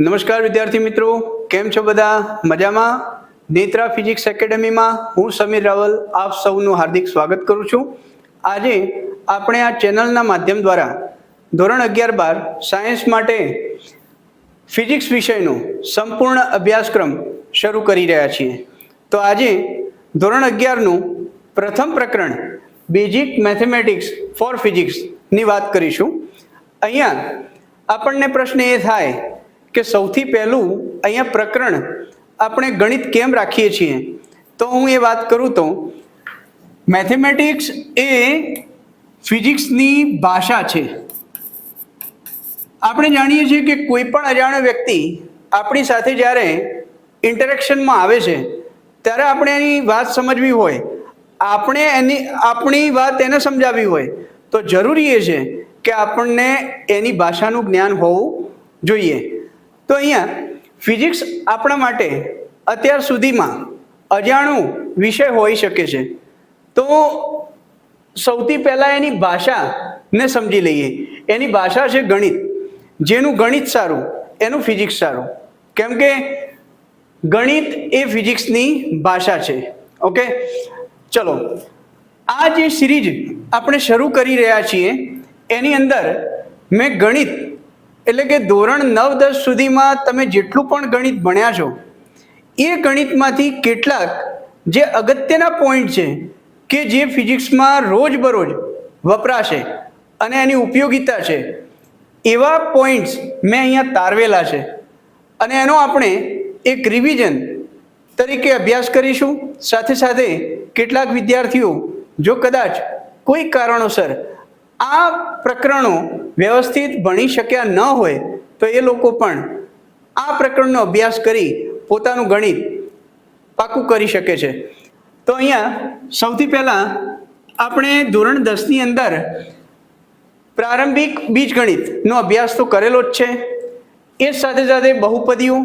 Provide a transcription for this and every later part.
નમસ્કાર વિદ્યાર્થી મિત્રો, કેમ છો બધા? મજામાં? નેત્રા ફિઝિક્સ એકેડમીમાં હું સમીર રાવલ આપ સૌનું હાર્દિક સ્વાગત કરું છું. આજે આપણે આ ચેનલના માધ્યમ દ્વારા ધોરણ 11-12 સાયન્સ માટે ફિઝિક્સ વિષયનો સંપૂર્ણ અભ્યાસક્રમ શરૂ કરી રહ્યા છીએ. તો આજે ધોરણ 11નું પ્રથમ પ્રકરણ બેઝિક મેથેમેટિક્સ ફોર ફિઝિક્સની વાત કરીશું. અહીંયા આપણને પ્રશ્ન એ થાય કે સૌથી પહેલું અહીંયા પ્રકરણ આપણે ગણિત કેમ રાખીએ છીએ? તો હું એ વાત કરું તો મેથેમેટિક્સ એ ફિઝિક્સની ભાષા છે. આપણે જાણીએ છીએ કે કોઈ પણ અજાણ્યો વ્યક્તિ આપણી સાથે જ્યારે ઇન્ટરેક્શનમાં આવે છે ત્યારે આપણે એની વાત સમજવી હોય, આપણે આપણી વાત એને સમજાવવી હોય તો જરૂરી એ છે કે આપણને એની ભાષાનું જ્ઞાન હોવું જોઈએ. તો અહીંયા ફિઝિક્સ આપણા માટે અત્યાર સુધીમાં અજાણું વિષય હોઈ શકે છે. તો સૌથી પહેલાં એની ભાષાને સમજી લઈએ. એની ભાષા છે ગણિત. જેનું ગણિત સારું એનું ફિઝિક્સ સારું, કેમ કે ગણિત એ ફિઝિક્સની ભાષા છે. ઓકે, ચલો આ જે સિરીઝ આપણે શરૂ કરી રહ્યા છીએ એની અંદર મેં ગણિત એટલે કે ધોરણ 9-10 સુધીમાં તમે જેટલું પણ ગણિત ભણ્યા છો એ ગણિતમાંથી કેટલાક જે અગત્યના પોઈન્ટ છે કે જે ફિઝિક્સમાં રોજબરોજ વપરાશે અને એની ઉપયોગિતા છે એવા પોઈન્ટ્સ મેં અહીંયા તારવેલા છે અને એનો આપણે એક રિવિઝન તરીકે અભ્યાસ કરીશું. સાથે સાથે કેટલાક વિદ્યાર્થીઓ જો કદાચ કોઈ કારણોસર આ પ્રકરણો વ્યવસ્થિત ભણી શક્યા ન હોય તો એ લોકો પણ આ પ્રકરણનો અભ્યાસ કરી પોતાનું ગણિત પાકું કરી શકે છે. તો અહીંયા સૌથી પહેલાં આપણે ધોરણ 10ની અંદર પ્રારંભિક બીજગણિતનો અભ્યાસ તો કરેલો જ છે. એ સાથે સાથે બહુપદીઓ,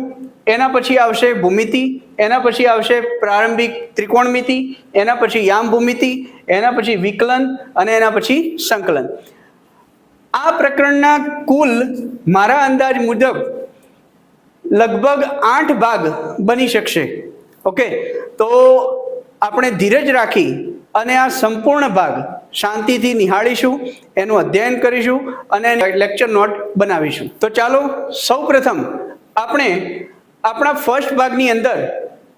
એના પછી આવશે ભૂમિતિ, એના પછી આવશે પ્રારંભિક ત્રિકોણમિતિ, એના પછી યામ ભૂમિતિ, એના પછી વિકલન અને એના પછી સંકલન. આ પ્રકરણના કુલ મારા અંદાજ મુજબ લગભગ 8 ભાગ બની શકશે. ઓકે, તો આપણે ધીરજ રાખી અને આ સંપૂર્ણ ભાગ શાંતિથી નિહાળીશું, એનું અધ્યયન કરીશું અને લેક્ચર નોટ બનાવીશું. તો ચાલો સૌપ્રથમ આપણે આપણા ફર્સ્ટ ભાગની અંદર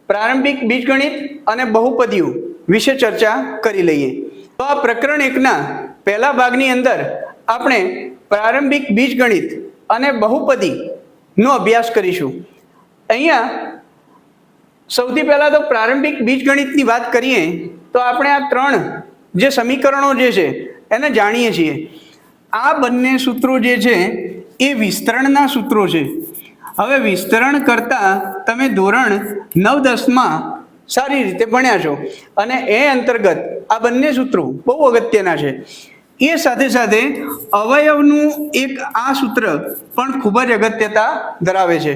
પ્રારંભિક બીજગણિત અને બહુપદીઓ વિશે ચર્ચા કરી લઈએ. તો આ પ્રકરણ 1ના પહેલા ભાગની અંદર આપણે પ્રારંભિક બીજગણિત અને બહુપદીનો અભ્યાસ કરીશું. અહીંયા સૌથી પહેલાં તો પ્રારંભિક બીજગણિતની વાત કરીએ તો આપણે આ 3 જે સમીકરણો જે છે એને જાણીએ છીએ. આ બંને સૂત્રો જે છે એ વિસ્તરણના સૂત્રો છે. હવે વિસ્તરણ કરતાં તમે ધોરણ 9-10માં સારી રીતે ભણ્યા છો અને એ અંતર્ગત આ બંને સૂત્રો બહુ અગત્યના છે. એ સાથે સાથે અવયવનું એક આ સૂત્ર પણ ખૂબ જ અગત્યતા ધરાવે છે.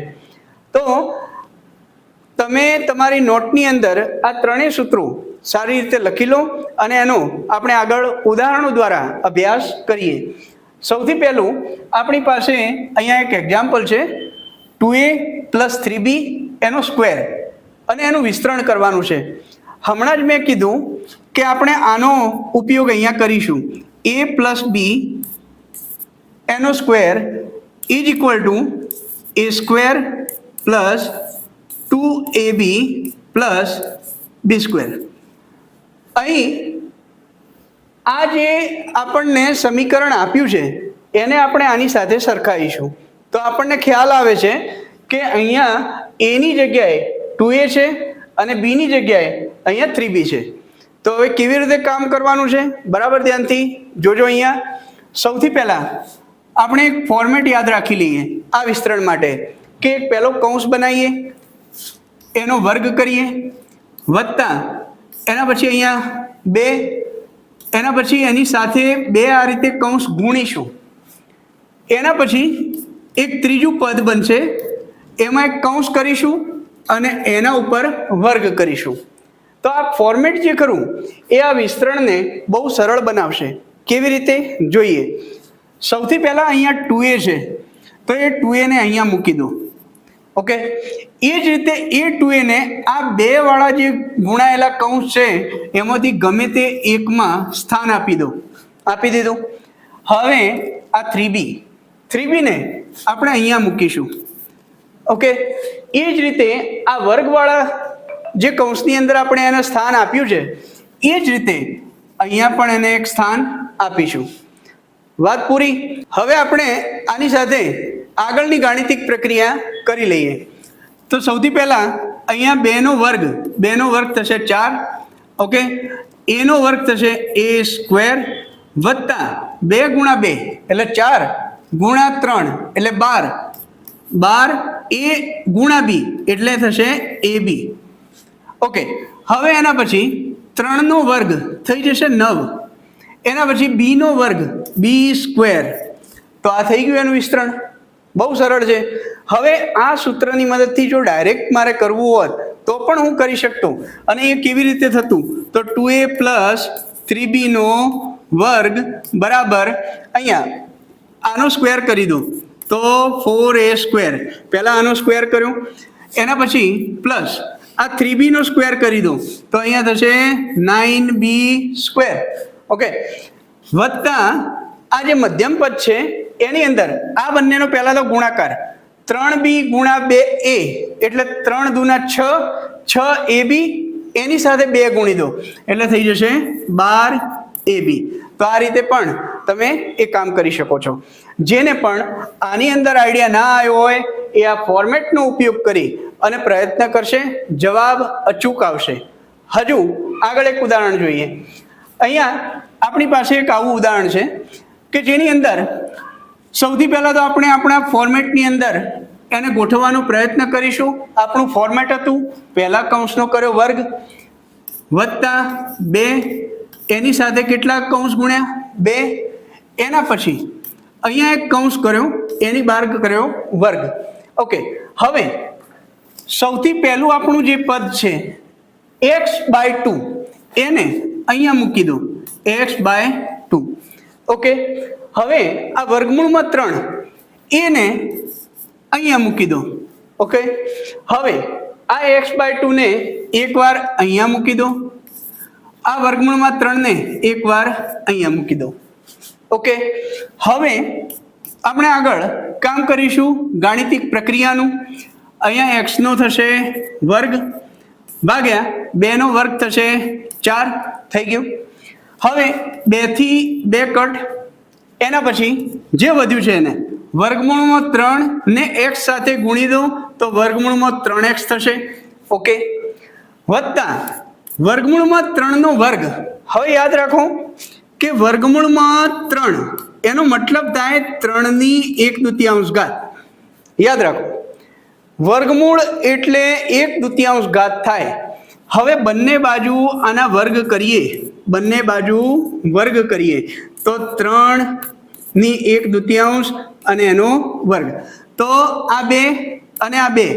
તો તમે તમારી નોટની અંદર આ ત્રણેય સૂત્રો સારી રીતે લખી લો અને એનો આપણે આગળ ઉદાહરણો દ્વારા અભ્યાસ કરીએ. સૌથી પહેલું આપણી પાસે અહીંયા એક એક્ઝામ્પલ છે 2a + 3b એનો સ્ક્વેર અને એનું વિસ્તરણ કરવાનું છે. હમણાં જ મેં કીધું કે આપણે આનો ઉપયોગ અહીંયા કરીશું. a + b એનો square is equal two a² + 2ab + b². અહીં આ જે આપણને સમીકરણ આપ્યું છે એને આપણે આની સાથે સરખાવીશું તો આપણને ખ્યાલ આવે છે કે અહીંયા એની જગ્યાએ 2a છે અને બીની જગ્યાએ અહીંયા 3b છે. તો હવે કેવી રીતે કામ કરવાનું છે બરાબર ધ્યાનથી જોજો. અહીંયા સૌથી પહેલાં આપણે એક ફોર્મેટ યાદ રાખી લઈએ આ વિસ્તરણ માટે કે એક પહેલો કૌંસ બનાવીએ, એનો વર્ગ કરીએ, વત્તા એના પછી અહીંયા 2, એના પછી એની સાથે 2 આ રીતે કૌંસ ગુણીશું. એના પછી એક ત્રીજું પદ બનશે, એમાં એક કૌંસ કરીશું અને એના ઉપર વર્ગ કરીશું. તો આ ફોર્મેટ જે કરું એ આ વિસ્તરણને બહુ સરળ બનાવશે. કેવી રીતે જોઈએ? સૌથી પહેલાં અહીંયા 2a છે તો એ 2a ને અહીંયા મૂકી દો. ઓકે, એ જ રીતે A2A ને આ બે વાળા જે ગુણાયેલા કૌંસ છે એમાંથી ગમે તે એકમાં સ્થાન આપી દીધું. હવે આ 3B ને આપણે અહીંયા મૂકીશું. ઓકે, એ જ રીતે આ વર્ગવાળા જે કૌંસની અંદર આપણે એને સ્થાન આપ્યું છે એ જ રીતે અહીંયા પણ એને એક સ્થાન આપીશું. વાત પૂરી. હવે આપણે આની સાથે આગળની ગાણિતિક પ્રક્રિયા કરી લઈએ. તો સૌથી પહેલા અહીંયા 2 નો વર્ગ થશે 4. ઓકે, A નો વર્ગ થશે A² વત્તા 2 ગુણા 2 એટલે 4 ગુણા 3 એટલે 12 A ગુણા B એટલે થશે AB. ઓકે, હવે એના પછી 3 નો વર્ગ થઈ જશે 9. એના પછી B નો વર્ગ B². તો આ થઈ ગયું એનું વિસ્તરણ. બહુ સરળ છે. હવે આ સૂત્રની મદદથી જો ડાયરેક્ટ મારે કરવું હોત તો પણ હું કરી શકતો. અને એ કેવી રીતે થતું? તો 2A પ્લસ 3B નો વર્ગ બરાબર અહીંયા આનો સ્ક્વેર કરી દો તો 4A². પહેલાં આનો સ્ક્વેર કર્યો, એના પછી પ્લસ આ 3B નો સ્ક્વેર કરી દો તો અહીંયા થશે 9B². ઓકે, વત્તા આ જે મધ્યમ પદ છે એની અંદર આ બંનેનો પહેલા તો ગુણાકાર 3B ગુણા 2A એટલે 3 દુના 6AB એની સાથે 2 ગુણી દો એટલે થઈ જશે 12AB. તો આ રીતે પણ તમે એ કામ કરી શકો છો. જેને પણ આની અંદર આઈડિયા ના આવ્યો હોય એ આ ફોર્મેટનો ઉપયોગ કરી અને પ્રયત્ન કરશે, જવાબ અચૂક આવશે. હજુ આગળ એક ઉદાહરણ જોઈએ. અહીંયા આપણી પાસે એક આવું ઉદાહરણ છે કે જેની અંદર સૌથી પહેલાં તો આપણે આપણા ફોર્મેટની અંદર એને ગોઠવવાનો પ્રયત્ન કરીશું. આપણું ફોર્મેટ હતું પહેલા કૌંસનો કર્યો વર્ગ વત્તા 2 એની સાથે કેટલા કૌંસ ગુણ્યા 2. એના પછી અહીંયા એક કૌંસ કર્યો એની બહાર કર્યો વર્ગ. ઓકે, હવે સૌથી પહેલું આપણું જે પદ છે x/2 એને અહીંયા મૂકી દો x/2. ઓકે, હવે આ વર્ગમૂળમાં 3 એને અહીંયા મૂકી દો. ઓકે, હવે આ x/2 ને એકવાર અહીંયા મૂકી દો, આ વર્ગમૂળમાં 3 ને એકવાર અહીંયા મૂકી દો. ઓકે, હવે આપણે આગળ કામ કરીશું ગાણિતિક પ્રક્રિયાનું. અહીંયા x નો થશે વર્ગ ભાગ્યા 2 નો વર્ગ થશે 4. થઈ ગયું. હવે 2 થી 2 કટ. એના પછી જે વધ્યું છે એને વર્ગમૂળમાં 3 ને x સાથે ગુણી દો તો વર્ગમૂળમાં 3x થશે. ઓકે, વત્તા વર્ગમૂળમાં 3 નો વર્ગ. હવે યાદ રાખો કે વર્ગમૂળમાં 3 એનો મતલબ થાય 3/1/2 ઘાત. યાદ રાખો, વર્ગમૂળ એટલે 1/2 ઘાત થાય. હવે બંને બાજુ આના વર્ગ કરીએ તો 3/1/2 અને એનો વર્ગ. તો આ 2 અને આ 2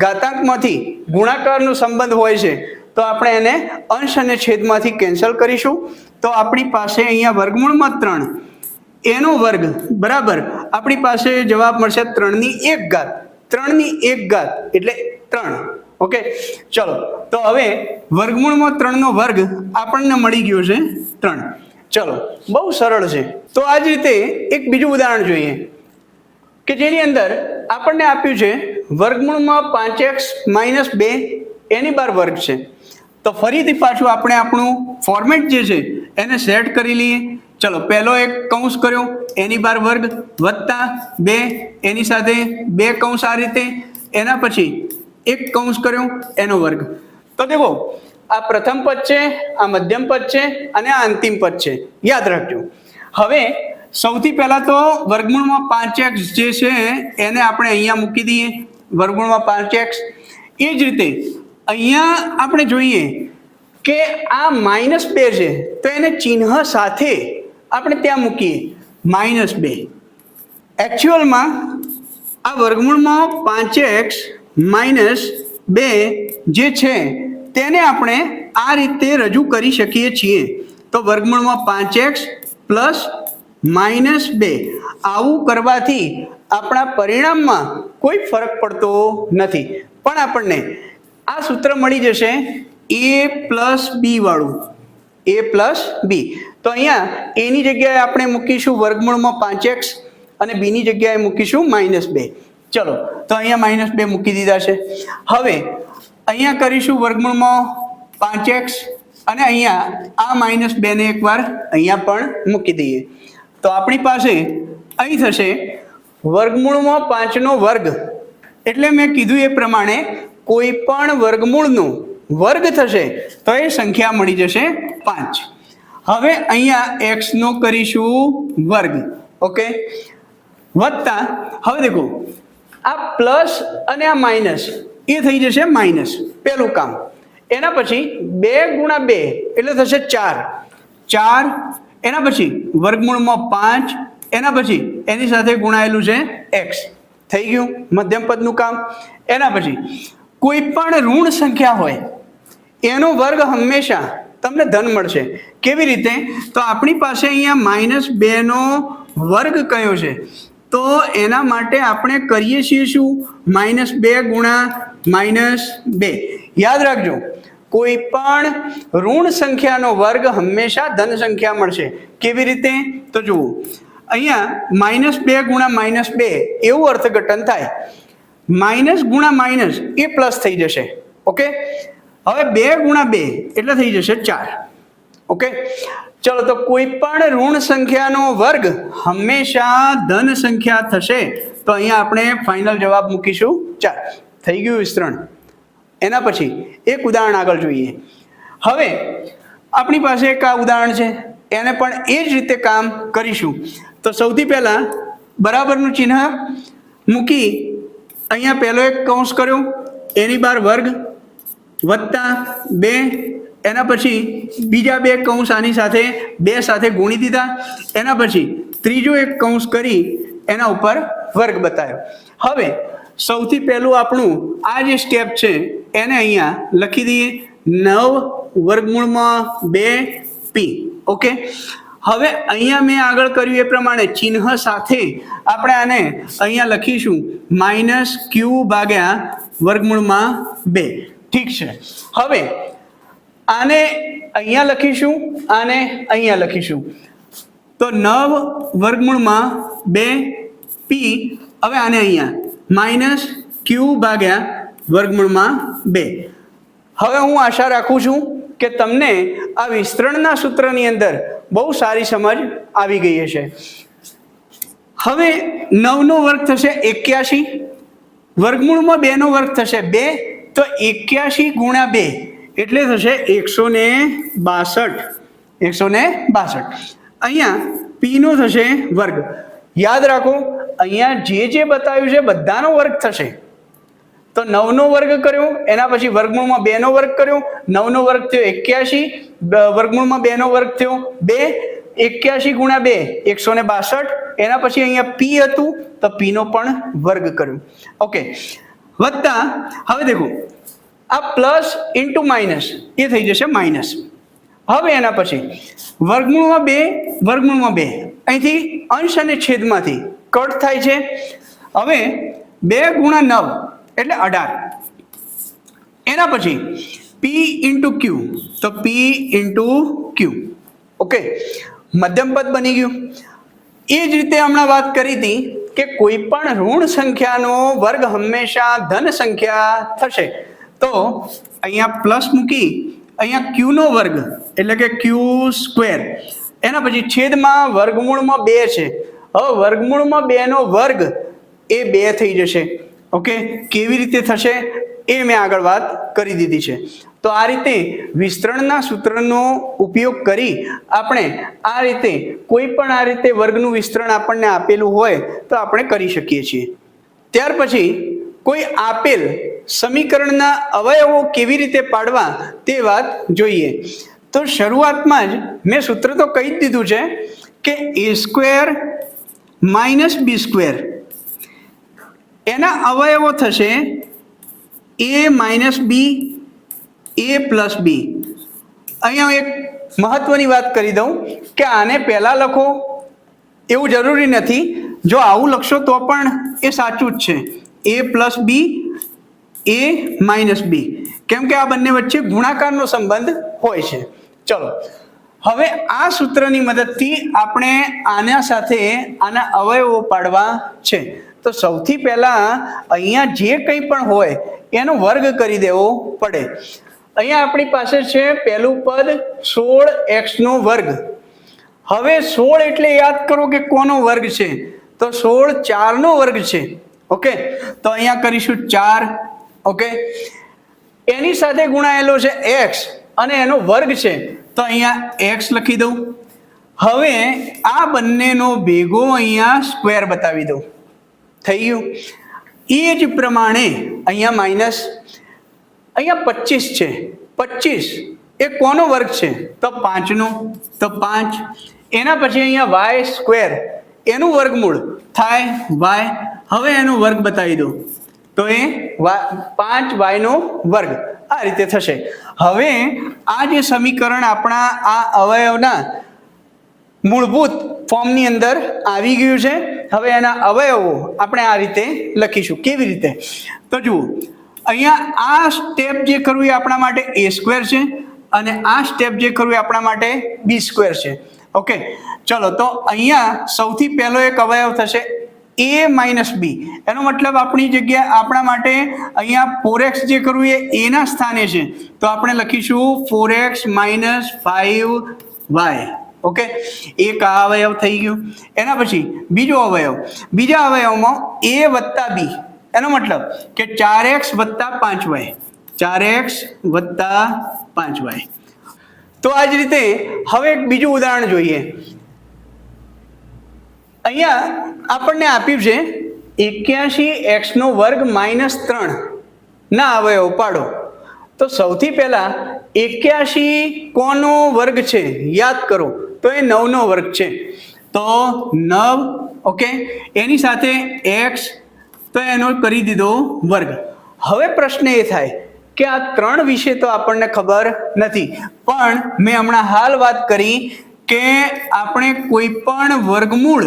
ઘાતાંકમાંથી ગુણાકારનો સંબંધ હોય છે તો આપણે એને અંશ અને છેદમાંથી કેન્સલ કરીશું. તો આપણી પાસે અહીંયા વર્ગમૂળમાં 3 એનો વર્ગ બરાબર આપણી પાસે જવાબ મળશે 3/1 ઘાત. 3/1 ઘાત એટલે 3. ઓકે, ચલો તો હવે વર્ગમૂળમાં 3 નો વર્ગ આપણને મળી ગયો છે 3. ચલો, બહુ સરળ છે. તો આ જ રીતે એક બીજું ઉદાહરણ જોઈએ કે જેની અંદર આપણને આપ્યું છે વર્ગમૂળમાં 5x - 2 એની બાર વર્ગ છે. તો ફરીથી પાછું આપણે આપણું ફોર્મેટ જે છે એને સેટ કરી લઈએ. ચલો, પહેલો એક કૌંસ કર્યો એની બાર વર્ગ વત્તા 2 એની સાથે 2 કૌંસ આ રીતે. એના પછી એક કૌંસ કર્યો એનો વર્ગ. તો દેખો, આ પ્રથમ પદ છે, આ મધ્યમ પદ છે અને આ અંતિમ પદ છે. યાદ રાખજો. હવે સૌથી પહેલા તો વર્ગમૂળમાં 5x જે છે એને આપણે અહીંયા મૂકી દઈએ, વર્ગમૂળમાં 5x. એ જ રીતે અહીંયા આપણે જોઈએ કે આ -2 છે તો એને ચિહ્ન સાથે આપણે ત્યાં મૂકીએ -2. એકચ્યુઅલમાં આ વર્ગમૂળમાં 5x - 2 જે છે તેને આપણે આ રીતે રજૂ કરી શકીએ છીએ. તો વર્ગમૂળમાં 5x + -2 આવું કરવાથી આપણા પરિણામમાં કોઈ ફરક પડતો નથી, પણ આપણને આ સૂત્ર મળી જશે a પ્લસ બી વાળું, a પ્લસ બી. તો અહીંયા એની જગ્યાએ આપણે મૂકીશું વર્ગમૂળમાં 5x અને બીની જગ્યાએ મૂકીશું -2. ચલો, તો અહીંયા -2 મૂકી દીધા છે. હવે અહીંયા કરીશું વર્ગમૂળમાં 5x અને અહીંયા આ -2 ને એકવાર અહીંયા પણ મૂકી દઈએ. તો આપણી પાસે અહીં થશે વર્ગમૂળમાં 5 નો વર્ગ, એટલે મેં કીધું એ પ્રમાણે કોઈ પણ વર્ગમૂળનો વર્ગ થશે તો એ સંખ્યા મળી જશે 5. હવે અહીંયા x નો કરીશું વર્ગ, ઓકે, વત્તા, હવે દેખો આ પ્લસ અને આ માઇનસ એ થઈ જશે માઇનસ, પહેલું કામ. એના પછી 2 ગુણ્યા 2 એટલે થશે 4, 4 એના પછી વર્ગમૂળમાં 5, એના પછી એની સાથે ગુણાયેલું છે x, થઈ ગયું મધ્યમ પદનું કામ. એના પછી કોઈ પણ ઋણ સંખ્યા હોય એનો વર્ગ હંમેશા તમને ધન મળશે. કેવી રીતે? તો આપણી પાસે અહીંયા -2 નો વર્ગ કયો છે, તો એના માટે આપણે કરીએ છીએ શું, -2 ગુણ્યા -2. યાદ રાખજો, કોઈ પણ ઋણ સંખ્યાનો વર્ગ હંમેશા ધન સંખ્યા મળશે. કેવી રીતે? તો જુઓ, અહીંયા -2 ગુણ્યા -2 એવું અર્થઘટન થાય. માઇનસ ગુણ્યા માઇનસ એ પ્લસ થઈ જશે, ઓકે. હવે 2 ગુણ્યા 2 એટલે થઈ જશે 4, ઓકે. ચલો, તો કોઈ પણ ઋણ સંખ્યાનો વર્ગ હંમેશા ધન સંખ્યા થશે, તો અહીંયા આપણે ફાઇનલ જવાબ મૂકીશું 4. થઈ ગયું વિસ્તરણ. એના પછી એક ઉદાહરણ આગળ જોઈએ. હવે આપણી પાસે એક આ ઉદાહરણ છે, એને પણ એ જ રીતે કામ કરીશું. તો સૌથી પહેલાં બરાબરનું ચિહ્ન મૂકી અહીંયા પહેલો એક કૌંસ કર્યો, એની બહાર વર્ગ વત્તા 2, એના પછી બીજા 2 કૌંસ આની સાથે 2 સાથે ગુણી દીધા. એના પછી ત્રીજો એક કૌંસ કરી એના ઉપર વર્ગ બતાવ્યો. હવે સૌથી પહેલું આપણું આ જે સ્ટેપ છે એને અહીંયા લખી દઈએ, 9 વર્ગમૂળમાં 2p, ઓકે. હવે અહીંયા મેં આગળ કર્યું એ પ્રમાણે ચિહ્ન સાથે આપણે આને અહીંયા લખીશું -q ભાગ્યા વર્ગમૂળમાં 2. ઠીક છે. હવે આને અહીંયા લખીશું, આને અહીંયા લખીશું, તો 9 વર્ગમૂળમાં 2p. હવે આને અહીંયા -q ભાગ્યા વર્ગમૂળમાં 2. હવે હું આશા રાખું છું કે તમને આ વિસ્તરણના સૂત્રની અંદર બહુ સારી સમજ આવી ગઈ હશે. હવે 9 નો વર્ગ થશે 81, વર્ગમૂળમાં 2 નો વર્ગ થશે 2, તો 81 ગુણ્યા 2 એટલે થશે 162. 162. અહીંયા p નો થશે વર્ગ. યાદ રાખો, અહીંયા જે બતાવ્યું છે બધાનો વર્ગ થશે. તો 9 નો વર્ગ કર્યો, એના પછી વર્ગમૂળમાં 2 નો વર્ગ કર્યો, 9 નો વર્ગ થયો 81, વર્ગમૂળમાં 2 નો વર્ગ થયો 2, 81 ગુણ્યા 2 162. એના પછી અહીંયા p હતું તો p નો પણ વર્ગ કર્યો, ઓકે, વત્તા. હવે દેખો આ પ્લસ ઇન્ટુ માઇનસ એ થઈ જશે માઇનસ. હવે એના પછી વર્ગમૂળમાં 2 વર્ગમૂળમાં 2 અહીંથી અંશ અને છેદમાંથી કટ થાય છે. હવે 2 ગુણ્યા 9 એટલે 18. એના પછી p ઇન્ટુ q, તો p ઇન્ટુ q, ઓકે, મધ્યમ પદ બની ગયું. એ જ રીતે હમણાં વાત કરી હતી કે કોઈ પણ ઋણ સંખ્યાનો વર્ગ હંમેશા ધન સંખ્યા થશે. તો અહીંયા પ્લસ મૂકી અહીંયા q નો વર્ગ એટલે કે q². એના પછી છેદમાં વર્ગમૂળમાં 2 છે. હવે વર્ગમૂળમાં 2 નો વર્ગ એ 2 થઈ જશે, ઓકે. કેવી રીતે થશે એ મેં આગળ વાત કરી દીધી છે. તો આ રીતે વિસ્તરણના સૂત્રનો ઉપયોગ કરી આપણે આ રીતે કોઈ પણ આ રીતે વર્ગનું વિસ્તરણ આપણને આપેલું હોય તો આપણે કરી શકીએ છીએ. ત્યાર પછી કોઈ આપેલ સમીકરણના અવયવો કેવી રીતે પાડવા તે વાત જોઈએ. તો શરૂઆતમાં જ મેં સૂત્ર તો કહી જ દીધું છે કે a² - b², એના અવયવો થશે a - b, a + b. અહીંયા એક મહત્વની વાત કરી દઉં કે આને પહેલાં લખો એવું જરૂરી નથી. જો આવું લખશો તો પણ એ સાચું જ છે, a plus B a minus B, કેમ કે આ બંને વચ્ચે ગુણાકારનો સંબંધ હોય છે. ચલો હવે આ સૂત્રની મદદથી આપણે આના સાથે આના અવયવો પાડવા છે. તો સૌથી પહેલા અહીંયા જે કંઈ પણ હોય એનો વર્ગ કરી દેવો પડે. અહીંયા આપણી પાસે છે પહેલું પદ 16x નો વર્ગ. હવે 16 એટલે યાદ કરો કે કોનો વર્ગ છે, તો 16 4 નો વર્ગ છે. ઓકે, તો અહીંયા કરીશું 4. ઓકે, એની સાથે ગુણાયેલો છે x અને એનો વર્ગ છે, તો અહીંયા x લખી દઉં. હવે આ બંનેનો ભેગો અહીંયા સ્ક્વેર બતાવી દઉં. થઈ ગયું. એ જ પ્રમાણે અહીંયા માઇનસ, અહીંયા 25 છે. 25 એ કોનો વર્ગ છે, તો 5 નો, તો 5. એના પછી અહીંયા y સ્ક્વેર, એનું વર્ગમૂળ થાય y. હવે એનો વર્ગ બતાવી દો, તો એ 5y નો વર્ગ. આ રીતે થશે. હવે આ જે સમીકરણ આપણા આ અવયવના મૂળભૂત ફોર્મની અંદર આવી ગયું છે. હવે એના અવયવો આપણે આ રીતે લખીશું. કેવી રીતે, તો જુઓ, અહીંયા આ સ્ટેપ જે કરવું એ આપણા માટે a સ્ક્વેર છે અને આ સ્ટેપ જે કરવું એ આપણા માટે b સ્ક્વેર છે. ઓકે, ચલો તો અહીંયા સૌથી પહેલો એક અવયવ થશે a માઇનસ બી. એનો મતલબ આપણી જગ્યા આપણા માટે અહીંયા 4x જે કરવું એ a ના સ્થાને છે, તો આપણે લખીશું 4x માઇનસ 5y. ઓકે, એક આ અવયવ થઈ ગયું. એના પછી બીજો અવયવ, બીજા અવયવમાં a વત્તા b, એનો મતલબ કે 4x વત્તા 5y, 4x વત્તા 5y. તો આ જ રીતે હવે એક બીજું ઉદાહરણ જોઈએ. અહીંયા આપણને આપ્યું છે 81x નો વર્ગ માઇનસ 3 ના અવયવ પાડો. તો સૌથી પહેલા 81 કોનો વર્ગ છે યાદ કરો, તો એ 9 નો વર્ગ છે, તો 9. ઓકે, એની સાથે x, તો એનો કરી દીધો વર્ગ. હવે પ્રશ્ન એ થાય કે આ 3 વિશે તો આપણને ખબર નથી, પણ મેં હમણાં હાલ વાત કરી કે આપણે કોઈ પણ વર્ગમૂળ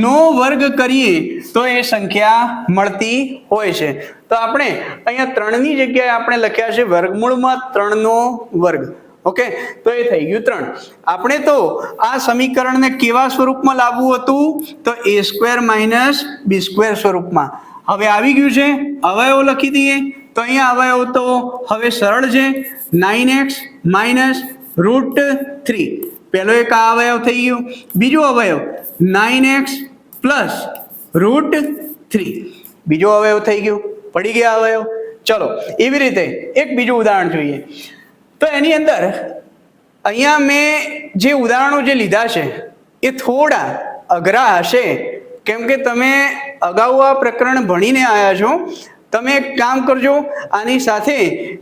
નો વર્ગ કરીએ તો એ સંખ્યા મળતી હોય છે. તો આપણે અહીંયા 3 ની જગ્યાએ આપણે લખ્યા છે વર્ગમૂળમાં 3 નો વર્ગ. ઓકે, તો એ થઈ ગયું 3. આપણે તો આ સમીકરણને કેવા સ્વરૂપમાં લાવવું હતું, તો a square minus b square સ્વરૂપમાં. હવે આવી ગયું છે, અવયવો લખી દઈએ. તો અહીંયા અવયવ તો હવે સરળ છે, 9x માઇનસ √3. પહેલો એક આ અવયવ થઈ ગયો. બીજો અવયવ 9x પ્લસ √3, બીજો અવયવ થઈ ગયો. પડી ગયા અવયવ. ચલો એવી રીતે એક બીજું ઉદાહરણ જોઈએ. તો એની અંદર અહીંયા મેં જે ઉદાહરણો જે લીધા છે એ થોડા અઘરા હશે, કેમ કે તમે અગાઉ આ પ્રકરણ ભણીને આવ્યા છો. તમે એક કામ કરજો, આની સાથે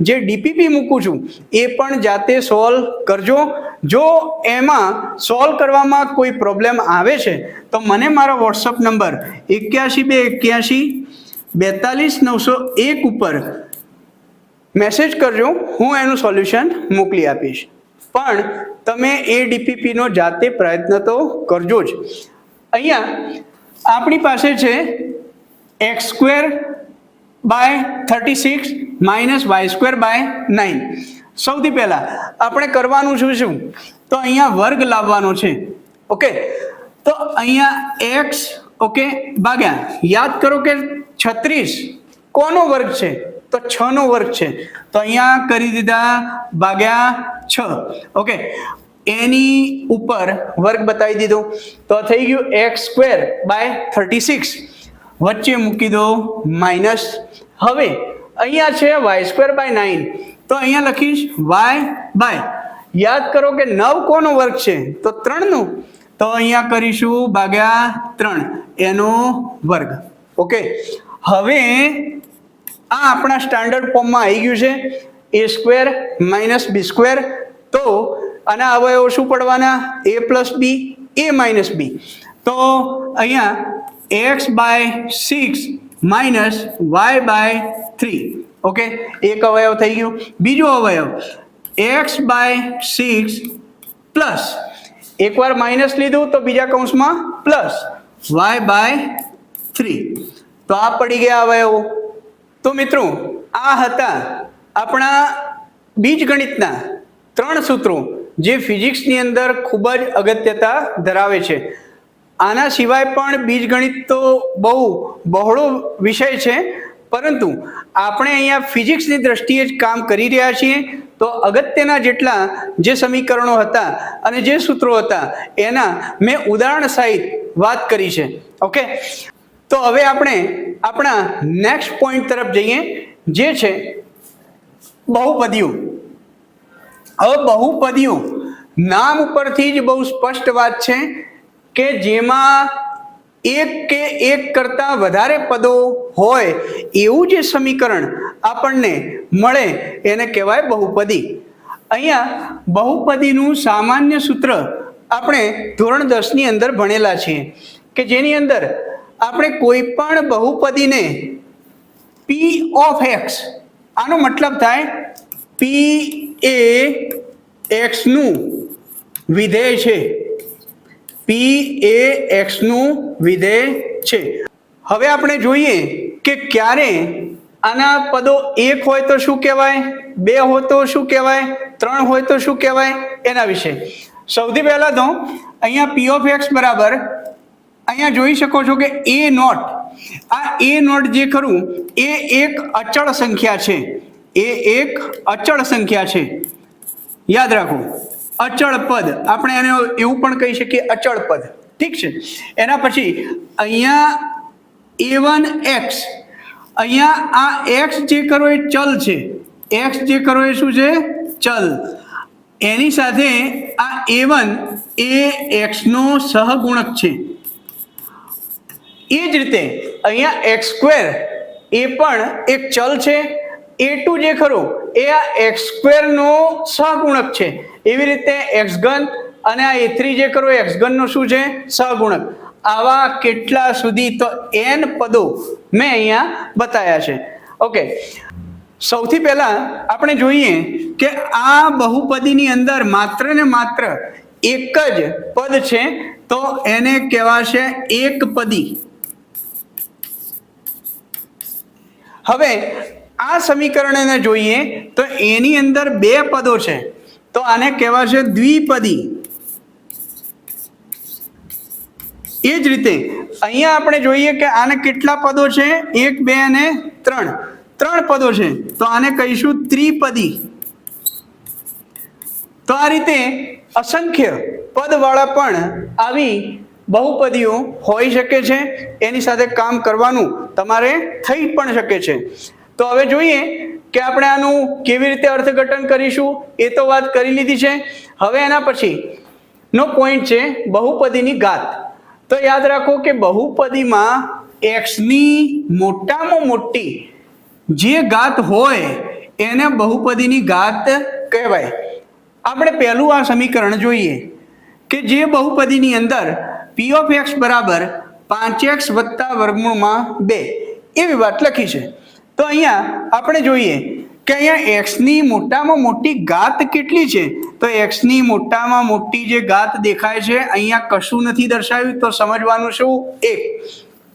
જે ડીપીપી મૂકું છું એ પણ જાતે સોલ્વ કરજો. જો એમાં સોલ્વ કરવામાં કોઈ પ્રોબ્લેમ આવે છે તો મને મારો વોટ્સઅપ નંબર 81 281 42 901 ઉપર મેસેજ કરજો, હું એનું સોલ્યુશન મોકલી આપીશ. પણ તમે એ ડીપીપીનો જાતે પ્રયત્ન તો કરજો જ. અહીંયા આપણી પાસે છે x square by 36 minus y square by 9. સૌથી પહેલા આપણે કરવાનું શું, તો અહીંયા વર્ગ લાવવાનો છે. ઓકે, તો અહીંયા x, ઓકે, ભાગ્યા, યાદ કરો કે 36 કોનો વર્ગ છે, તો 6 નો વર્ગ છે, તો અહીંયા કરી દીધા ભાગ્યા 6. ઓકે, એની ઉપર વર્ગ બતાવી દીધો, તો થઈ ગયું x સ્ક્વેર બાય 36. વચ્ચે મૂકી દો માઇનસ. હવે અહીંયા છે y સ્ક્વેર બાય 9, તો અહીંયા લખીશ y બાય, યાદ કરો કે 9 કોનો વર્ગ છે, તો 3 નો, તો અહીંયા કરીશું ભાગ્યા 3 એનો વર્ગ. ઓકે, હવે આ આપણા સ્ટાન્ડર્ડ ફોર્મમાં આવી ગયું છે a square minus b square. તો આના અવયવો શું પડવાના, a plus b, a minus b. તો અહીંયા x by 6 minus y by 3. Okay, એક અવયવ થઈ ગયું. બીજો અવયવ x બાય 6 પ્લસ એકવાર માઇનસ લીધું તો બીજા કૌંસમાં પ્લસ y/3. તો આ પડી ગયા અવયવો. તો મિત્રો આ હતા આપણા બીજગણિતના 3 સૂત્રો જે ફિઝિક્સની અંદર ખૂબ જ અગત્યતા ધરાવે છે. આના સિવાય પણ બીજગણિત તો બહુ બહોળો વિષય છે, પરંતુ આપણે અહીંયા ફિઝિક્સની દ્રષ્ટિએ જ કામ કરી રહ્યા છીએ. તો અગત્યના જેટલા જે સમીકરણો હતા અને જે સૂત્રો હતા એના મેં ઉદાહરણ સહિત વાત કરી છે. ઓકે, તો હવે આપણે આપણા નેક્સ્ટ પોઈન્ટ તરફ જઈએ, જે છે બહુપદીઓ. હવે બહુપદીઓ નામ ઉપરથી જ બહુ સ્પષ્ટ વાત છે કે જેમાં એક કે એક કરતાં વધારે પદો હોય એવું જે સમીકરણ આપણને મળે એને કહેવાય બહુપદી. અહીંયા બહુપદીનું સામાન્ય સૂત્ર આપણે ધોરણ 10ની અંદર ભણેલા છીએ કે જેની અંદર આપણે કોઈ પણ બહુપદીને p ઓફ x, આનો મતલબ થાય p એ x નું વિધેય છે. p એ x નું વિધેય છે. હવે આપણે જોઈએ કે ક્યારે આના પદો 1 હોય તો શું કહેવાય, 2 હોય તો શું કહેવાય, 3 હોય તો શું કહેવાય, એના વિશે. સૌથી પહેલા તો અહીંયા p ઓફ x બરાબર અહીંયા જોઈ શકો છો કે a નોટ. આ a નોટ જે ખરું એ એક અચળ સંખ્યા છે. એ એક અચળ સંખ્યા છે, યાદ રાખો. અચળ પદ આપણે એને એવું પણ કહી શકીએ, અચળ પદ. ઠીક છે. એના પછી અહીંયા a1x, અહીંયા આ x જે કરો એ ચલ છે. x જે કરો એ શું છે, ચલ. એની સાથે આ a1 એ x નો સહગુણક છે. એ જ રીતે અહીંયા x² એ પણ એક ચલ છે. a2 જે ખરું એ આ x² નો સહગુણક છે. એવી રીતે x3 અને આ a3 જે ખરું એ x3 નો શું છે, સહગુણક. આવા કેટલા સુધી તો n પદો મેં અહીંયા બતાવ્યા છે. ઓકે, સૌથી પહેલા આપણે જોઈએ કે આ બહુપદીની અંદર માત્ર ને માત્ર એક જ પદ છે તો એને કહેવાશે એકપદી. હવે આ સમીકરણને જોઈએ તો એની અંદર 2 પદો છે તો આને કહેવાશે દ્વિપદી. એ જ રીતે અહીંયા આપણે જોઈએ કે આને કેટલા પદો છે, 1 2 અને 3 પદો છે તો આને કહીશું ત્રિપદી. તો આ રીતે અસંખ્ય પદવાળા પણ આવી બહુપદીઓ હોઈ શકે છે. એની સાથે કામ કરવાનું તમારે થઈ પણ શકે છે. તો હવે જોઈએ કે આપણે આનું કેવી રીતે અર્થઘટન કરીશું, એ તો વાત કરી લીધી છે. હવે એના પછી નો પોઈન્ટ છે બહુપદીની ઘાત. તો યાદ રાખો કે બહુપદીમાં x ની મોટામાં મોટી જે ઘાત હોય એને બહુપદીની ઘાત કહેવાય. આપણે પહેલું આ સમીકરણ જોઈએ કે જે બહુપદીની અંદર p ઓફ x બરાબર 5x વત્તા વર્ગમૂળમાં 2 એવી વાત લખી છે. તો અહીંયા આપણે જોઈએ કે અહીંયા x ની મોટામાં મોટી ઘાત કેટલી છે. તો x ની મોટામાં મોટી જે ઘાત દેખાય છે અહીંયા કશું નથી દર્શાવ્યું, તો સમજવાનું શું, 1.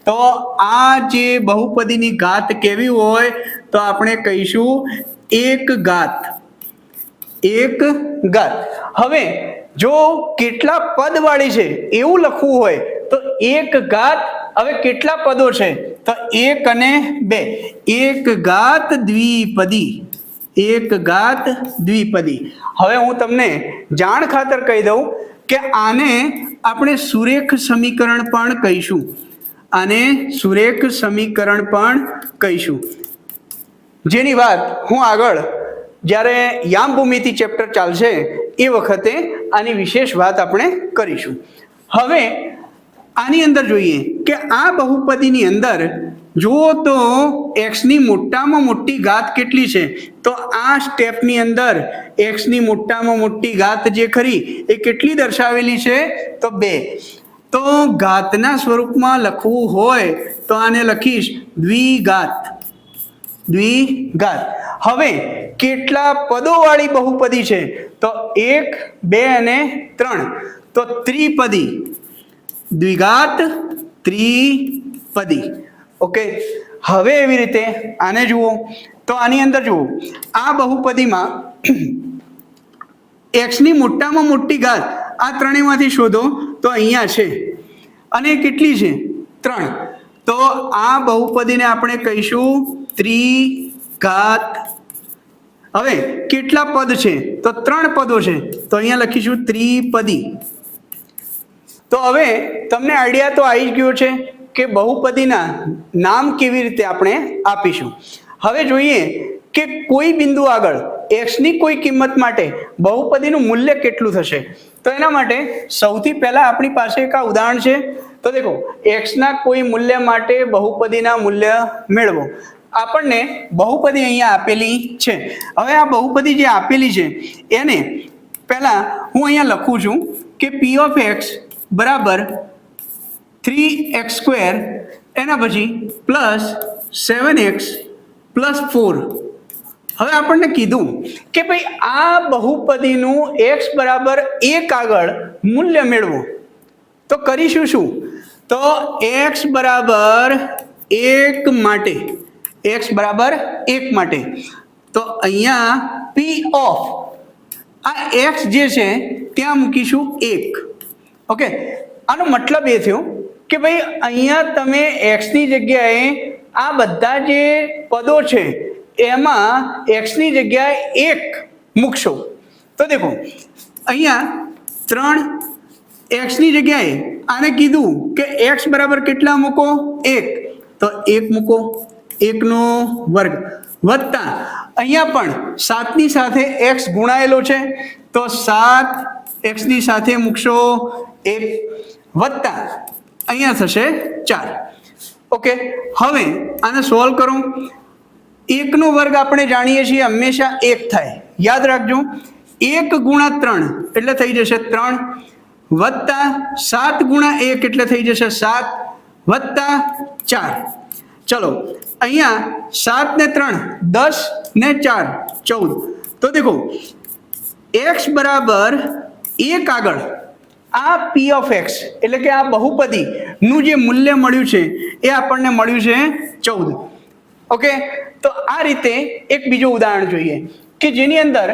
તો આ જે બહુપદીની ઘાત કેવી હોય તો આપણે કહીશું એક ઘાત. એક ઘાત. હવે જો કેટલા પદ વાળી છે એવું લખવું હોય તો એક ઘાત. હવે કેટલા પદો છે તો 1 અને 2, એક ઘાત દ્વિપદી. એક ઘાત દ્વિપદી. હવે હું તમને જાણ ખાતર કહી દઉં કે આને આપણે સુરેખ સમીકરણ પણ કહીશું. આને સુરેખ સમીકરણ પણ કહીશું, જેની વાત હું આગળ જ્યારે યામ ભૂમિતિ ચેપ્ટર ચાલશે એ વખતે આની વિશેષ વાત આપણે કરીશું. હવે આની અંદર જોઈએ કે આ બહુપદીની અંદર જુઓ તો x ની મોટામાં મોટી ઘાત કેટલી છે. તો આ સ્ટેપની અંદર x ની મોટામાં મોટી ઘાત જે ખરી એ કેટલી દર્શાવેલી છે તો 2. તો ઘાતના સ્વરૂપમાં લખવું હોય તો આને લખીશ દ્વિઘાત. દ્વિઘાત. હવે કેટલા પદો વાળી બહુપદી છે તો 1 2 અને 3. તો ત્રિપદી, દ્વિઘાત ત્રિપદી. ઓકે, હવે એવી રીતે આને જુઓ તો આની અંદર જુઓ, આ બહુપદીમાં એક્સની મોટામાં મોટી ઘાત આ ત્રણેયમાંથી શોધો તો અહીંયા છે, અને કેટલી છે? 3. તો આ બહુપદીને આપણે કહીશું ત્રિઘાત. હવે કેટલા પદ છે? તો 3 પદો છે, તો અહીંયા લખીશું ત્રિપદી. તો હવે તમને આઈડિયા તો આવી જ ગયો છે કે બહુપદીના નામ કેવી રીતે આપણે આપીશું. હવે જોઈએ કે કોઈ બિંદુ આગળ એક્સની કોઈ કિંમત માટે બહુપદીનું મૂલ્ય કેટલું થશે. તો એના માટે સૌથી પહેલા આપણી પાસે એક આ ઉદાહરણ છે. તો દેખો, એક્સના કોઈ મૂલ્ય માટે બહુપદીના મૂલ્ય મેળવો. આપણને બહુપદી અહીંયા આપેલી છે. હવે આ બહુપદી જે આપેલી છે એને પહેલા હું અહીંયા લખું છું કે p ઓફ x બરાબર 3x², એના પછી પ્લસ 7x પ્લસ 4. હવે આપણને કીધું કે ભાઈ આ બહુપદીનું x બરાબર 1 આગળ મૂલ્ય મેળવો. તો કરીશું શું? તો x બરાબર 1 માટે, x બરાબર 1 માટે, તો અહીંયા p ઓફ આ x જે છે ત્યાં મૂકીશું 1. ઓકે, આનો મતલબ એ થયો કે ભાઈ અહીંયા તમે એક્સની જગ્યાએ આ બધા જે પદો છે એમાં એક્સની જગ્યાએ 1 મૂકશો. તો દેખો, અહીંયા 3 એક્સની જગ્યાએ આને કીધું કે એક્સ બરાબર કેટલા મૂકો? 1. તો 1 મૂકો, 1નો વર્ગ, વત્તા અહીંયા પણ 7ની સાથે એક્સ ગુણાયેલો છે, તો 7 એક્સની સાથે મૂકશો 1, વત્તા અહીંયા થશે 4. ઓકે, હવે આને સોલ્વ કરો. 1નો વર્ગ આપણે જાણીએ છીએ હંમેશા 1 થાય, યાદ રાખજો. 1 ગુણ્યા 3 એટલે થઈ જશે 3, વત્તા 7 ગુણ્યા 1 એટલે થઈ જશે 7, વત્તા 4. ચલો, અહીંયા 7 ને 3 10 ને 4 14. તો દેખો, x બરાબર 1 આગળ આ p ઓફ x એટલે કે આ બહુપદીનું જે મૂલ્ય મળ્યું છે એ આપણને મળ્યું છે 14. ઓકે, તો આ રીતે એક બીજું ઉદાહરણ જોઈએ કે જેની અંદર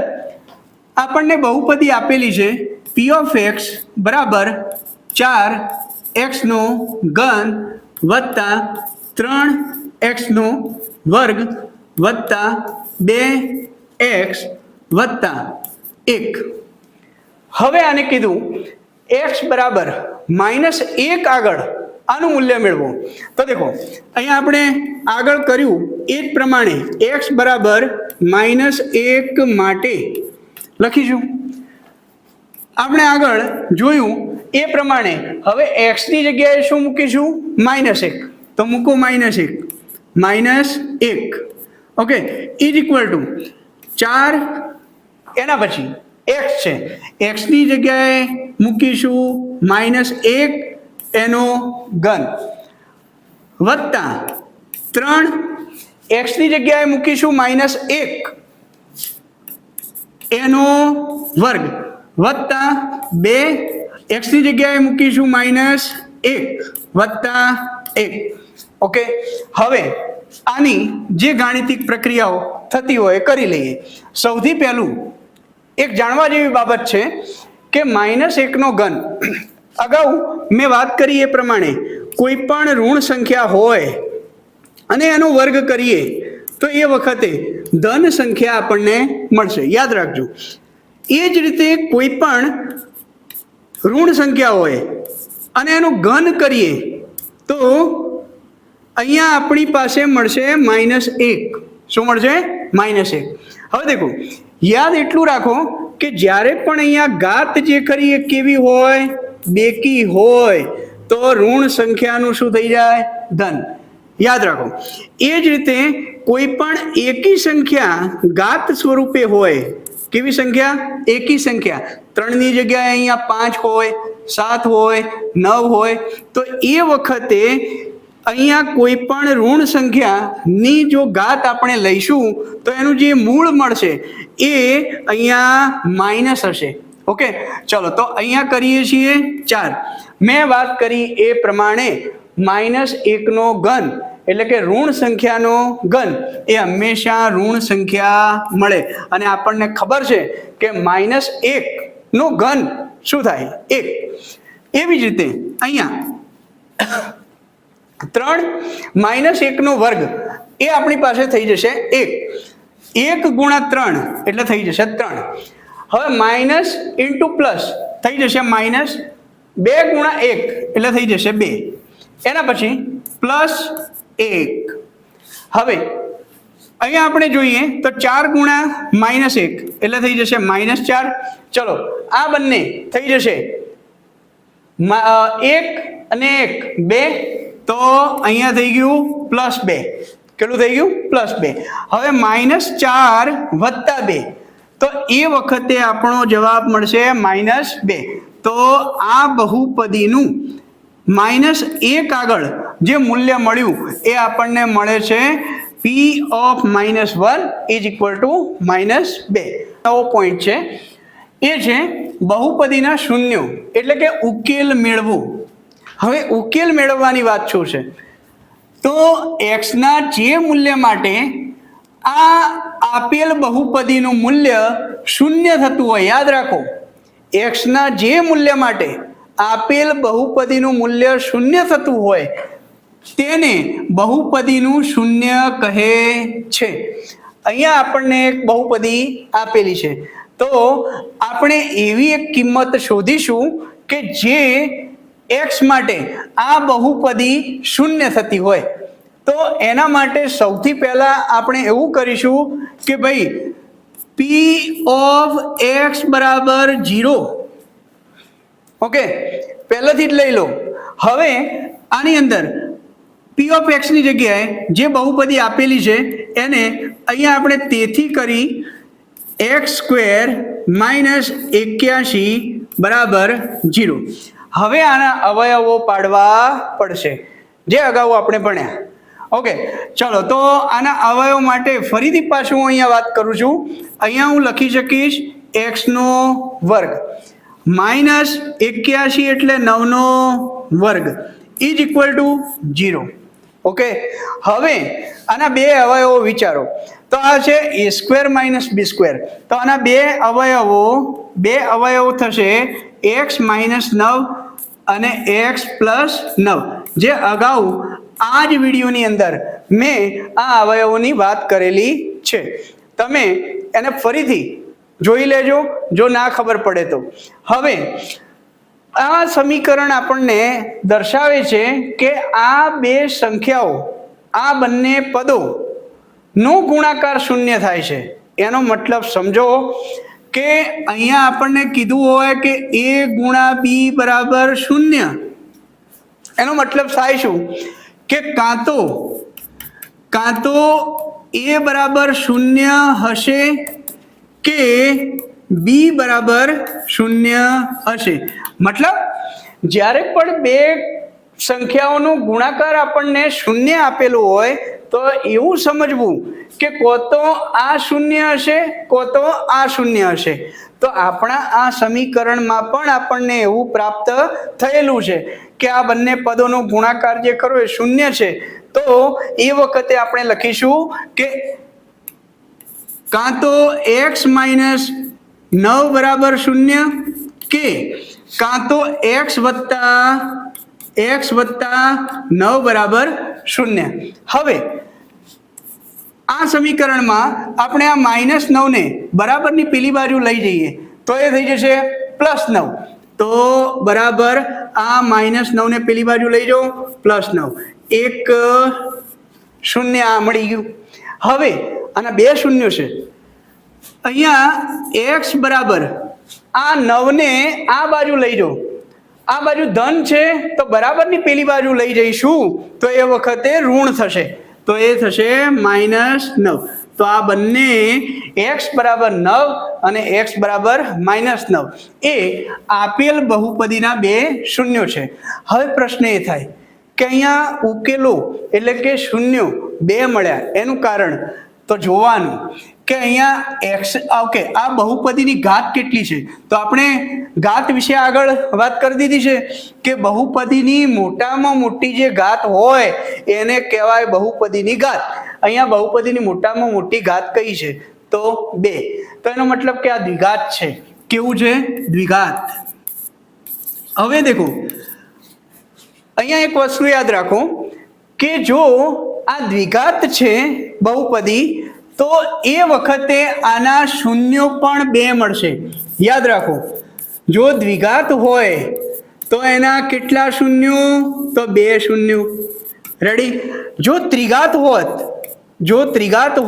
આપણને બહુપદી આપેલી છે p ઓફ x બરાબર 4x નો ઘન વત્તા 3x નો વર્ગ વત્તા 2x વત્તા 1. હવે આને કીધું x બરાબર -1 આગળ આનું મૂલ્ય મેળવો. તો દેખો, અહીંયા આપણે આગળ કર્યું એ જ પ્રમાણે x બરાબર -1 માટે લખીશું. આપણે આગળ જોયું એ પ્રમાણે હવે x ની જગ્યાએ શું મૂકીશું? -1. તો મૂકો -1, -1. ઓકે, ઇઝ ઇક્વલ ટુ 4, એના પછી x છે, x ની જગ્યાએ મૂકીશું -1 એનો ઘન, વત્તા 3 x ની જગ્યાએ મૂકીશું -1 એનો વર્ગ, વત્તા 2 x ની જગ્યાએ મૂકીશું -1 વત્તા 1. ઓકે, હવે આની જે ગાણિતિક પ્રક્રિયાઓ થતી હોય કરી લઈએ. સૌથી પહેલું એક જાણવા જેવી બાબત છે કે -1 નો ઘન, અગાઉ મેં વાત કરી એ પ્રમાણે કોઈ પણ ઋણ સંખ્યા હોય અને એનો વર્ગ કરીએ તો એ વખતે ધન સંખ્યા આપણને મળશે, યાદ રાખજો. એ જ રીતે કોઈ પણ ઋણ સંખ્યા હોય અને એનો ઘન કરીએ તો અહીંયા આપણી પાસે મળશે -1. શું મળશે? -1. હવે દેખો, યાદ એટલું રાખો કે જ્યારે પણ અહીંયા ઘાત જે ખરી એ કેવી હોય? બેકી હોય, તો ઋણ સંખ્યાનું શું થઈ જાય? ધન. યાદ રાખો. એ જ રીતે કોઈ પણ એકી સંખ્યા ઘાત સ્વરૂપે હોય. કેવી સંખ્યા? એકી સંખ્યા. 3 ની જગ્યાએ અહીંયા 5 હોય, 7 હોય, 9 હોય, તો એ વખતે અહીંયા કોઈ પણ ઋણ સંખ્યાની જો ઘાત આપણે લઈશું તો એનું જે મૂળ મળશે એ અહીંયા માઇનસ હશે. ઓકે, ચલો તો અહીંયા કરીએ છીએ 4. મેં વાત કરી એ પ્રમાણે -1નો ઘન એટલે કે ઋણ સંખ્યાનો ઘન એ હંમેશા ઋણ સંખ્યા મળે, અને આપણને ખબર છે કે -1નો ઘન શું થાય? 1. એવી જ રીતે અહીંયા 3 -1નો વર્ગ એ આપણી પાસે થઈ જશે 1. 1 ગુણ્યા 3 એટલે થઈ જશે 3. હવે માઇનસ ઇન્ટુ પ્લસ થઈ જશે -2 ગુણ્યા 1 એટલે થઈ જશે 2. એના પછી +1. હવે અહીંયા આપણે જોઈએ તો 4 ગુણ્યા -1 એટલે થઈ જશે -4. ચલો આ બંને થઈ જશે 1 અને 1 2, તો અહીંયા થઈ ગયું +2. કેટલું થઈ ગયું? +2. હવે -4 વત્તા 2, તો એ વખતે આપણો જવાબ મળશે -2. તો આ બહુપદીનું -1 આગળ જે મૂલ્ય મળ્યું એ આપણને મળે છે P of -1 is equal to -2. નવો પોઈન્ટ છે એ છે બહુપદીના શૂન્યો એટલે કે ઉકેલ મેળવવું. હવે ઉકેલ મેળવવાની વાત શું છે? તો x ના જે મૂલ્ય માટે આ આપેલ બહુપદીનું મૂલ્ય શૂન્ય થતું હોય, યાદ રાખો, x ના જે મૂલ્ય માટે આપેલ બહુપદીનું મૂલ્ય શૂન્ય થતું હોય તેને બહુપદીનું શૂન્ય કહે છે. અહીંયા આપણને એક બહુપદી આપેલી છે, તો આપણે એવી એક કિંમત શોધીશું કે જે x માટે આ બહુપદી શૂન્ય થતી હોય. તો એના માટે સૌથી પહેલા આપણે એવું કરીશું કે ભાઈ P of x બરાબર 0. ઓકે, પહેલાથી જ લઈ લો. હવે આની અંદર P of x ની જગ્યાએ જે બહુપદી આપેલી છે એને અહીંયા આપણે તેથી કરી x² - 81 બરાબર 0. હવે આના અવયવો પાડવા પડશે, જે અગાઉ આપણે ભણ્યા. ઓકે, ચલો તો આના અવયવ માટે ફરીથી પાછું હું અહીંયા વાત કરું છું. અહીંયા હું લખી શકીશ x² -81 એટલે 9નો વર્ગ ઇઝ ઇક્વલ ટુ 0. ઓકે, હવે આના બે અવયવો વિચારો. તો આ છે a² - b². તો આના બે અવયવો થશે x - 9 અને x + 9, જે અગાઉ આ જ વિડીયોની અંદર મેં આ અવયવોની વાત કરેલી છે. તમે એને ફરીથી જોઈ લેજો જો ના ખબર પડે તો. હવે આ સમીકરણ આપણને દર્શાવે છે કે આ બે સંખ્યાઓ, આ બંને પદોનો ગુણાકાર શૂન્ય થાય છે. એનો મતલબ સમજો કે અહીંયા આપણને કીધું હોય કે a ગુણ્યા b બરાબર 0. એનો મતલબ થાય શું કે કાં તો a બરાબર 0 હશે કે b બરાબર 0 હશે. મતલબ જ્યારે પણ બે સંખ્યાઓનો ગુણાકાર આપણને 0 આપેલું હોય તો એવું સમજવું કે કો તો આ 0 હશે કો તો આ 0 હશે. તો આપણા આ સમીકરણમાં પણ આપણને એવું પ્રાપ્ત થયેલું છે કે આ બંને પદોનો ગુણાકાર જે કરો એ 0 છે. તો એ વખતે આપણે લખીશું કે કાં તો x - 9 બરાબર 0 કે કાં તો x વત્તા 9 બરાબર 0. હવે આ સમીકરણમાં આપણે આ -9 ને બરાબરની પેલી બાજુ લઈ જઈએ તો એ થઈ જશે +9. તો બરાબર આ -9 ને પેલી બાજુ લઈ જાઓ +9, એક 0 આ મળી ગયું. હવે આના બે શૂન્યો છે. અહીંયા x બરાબર આ 9 ને આ બાજુ લઈ જાઓ, આ બાજુ ધન છે તો બરાબરની પેલી બાજુ લઈ જઈશું તો એ વખતે ઋણ થશે, તો એ થશે -9. તો આ બંને x બરાબર 9 અને x બરાબર -9 એ આપેલ બહુપદીના બે શૂન્યો છે. હવે પ્રશ્ન એ થાય કે અહીંયા ઉકેલો એટલે કે શૂન્યો બે મળ્યા, એનું કારણ તો જોવાનું કે અહીંયા એક્સ, ઓકે, આ બહુપદીની ઘાત કેટલી છે, તો આપણે ઘાત વિશે આગળ વાત કરી દીધી છે કે બહુપદીની મોટામાં મોટી જે ઘાત હોય એને કહેવાય બહુપદીની ઘાત. અહીંયા બહુપદીની મોટામાં મોટી ઘાત કઈ છે, તો 2. તો એનો મતલબ કે આ દ્વિઘાત છે. કેવું છે? દ્વિઘાત. હવે દેખો, અહીંયા એક વસ્તુ યાદ રાખો કે જો આ દ્વિઘાત છે બહુપદી, તો એ વખતે આના શૂન્યો પણ 2 મળશે. યાદ રાખો, જો દ્વિઘાત હોય તો એના કેટલા શૂન્યો, તો 2 શૂન્યો. રેડી? જો ત્રિઘાત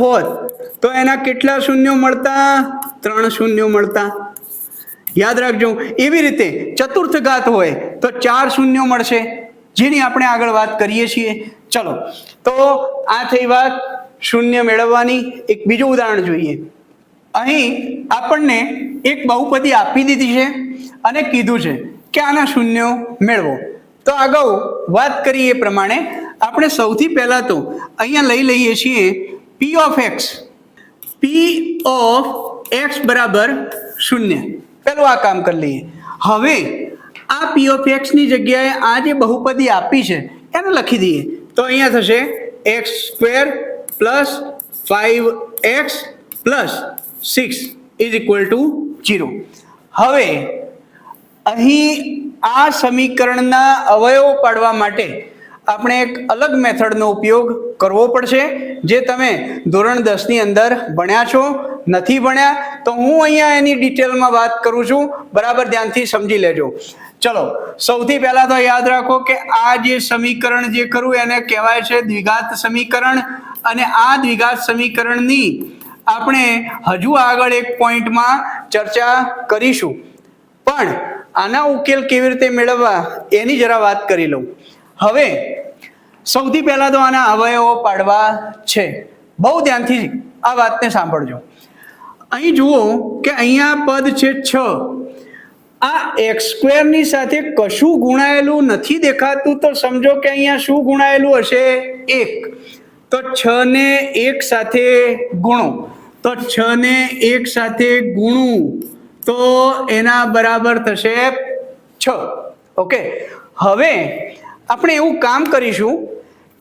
હોત તો એના કેટલા શૂન્યો મળતા, 3 શૂન્યો મળતા. યાદ રાખજો. એવી રીતે ચતુર્થ ઘાત હોય તો 4 શૂન્યો મળશે, જેની આપણે આગળ વાત કરીએ છીએ. ચલો, તો આ થઈ વાત શૂન્ય મેળવવાની. એક બીજું ઉદાહરણ જોઈએ. અહીં આપણને એક બહુપદી આપી દીધી છે અને કીધું છે કે આના શૂન્યો મેળવો. તો અગાઉ વાત કરી એ પ્રમાણે આપણે સૌથી પહેલા તો અહીંયા લઈ લઈએ છીએ p ઓફ x બરાબર 0. પેલું આ કામ કરી લઈએ. હવે આ p ઓફ x ની જગ્યાએ આ જે બહુપદી આપી છે એને લખી દઈએ. તો અહીંયા થશે x² plus 5x plus 6 is equal to 0. હવે અહીં આ સમીકરણના અવયવો પાડવા માટે આપણે એક અલગ મેથડનો ઉપયોગ કરવો પડશે, જે તમે ધોરણ 10 ની અંદર ભણ્યા છો. નથી ભણ્યા તો હું અહીંયા એની ડિટેલમાં વાત કરું છું, બરાબર ધ્યાનથી સમજી લેજો. ચલો, સૌથી પહેલા તો યાદ રાખો કે આ જે સમીકરણ જે કરું એને કહેવાય છે દ્વિઘાત સમીકરણ. અને આ દ્વિઘાત સમીકરણની આપણે હજુ આગળ એક પોઈન્ટમાં ચર્ચા કરીશું, પણ આના ઉકેલ કેવી રીતે મેળવવા એની જરા વાત કરી લઉં. હવે સૌથી પહેલા તો આના અવયવો પાડવા છે. બહુ ધ્યાનથી આ વાતને સાંભળજો. અહીં જુઓ કે અહીંયા પદ છે 6. આ x² ની સાથે કશું ગુણાયેલું નથી દેખાતું, તો સમજો કે અહીંયા શું ગુણાયેલું હશે? 1. તો 6 ને 1 સાથે ગુણો. તો 6 ને 1 સાથે ગુણું તો એના બરાબર થશે 6. ઓકે, હવે આપણે એવું કામ કરીશું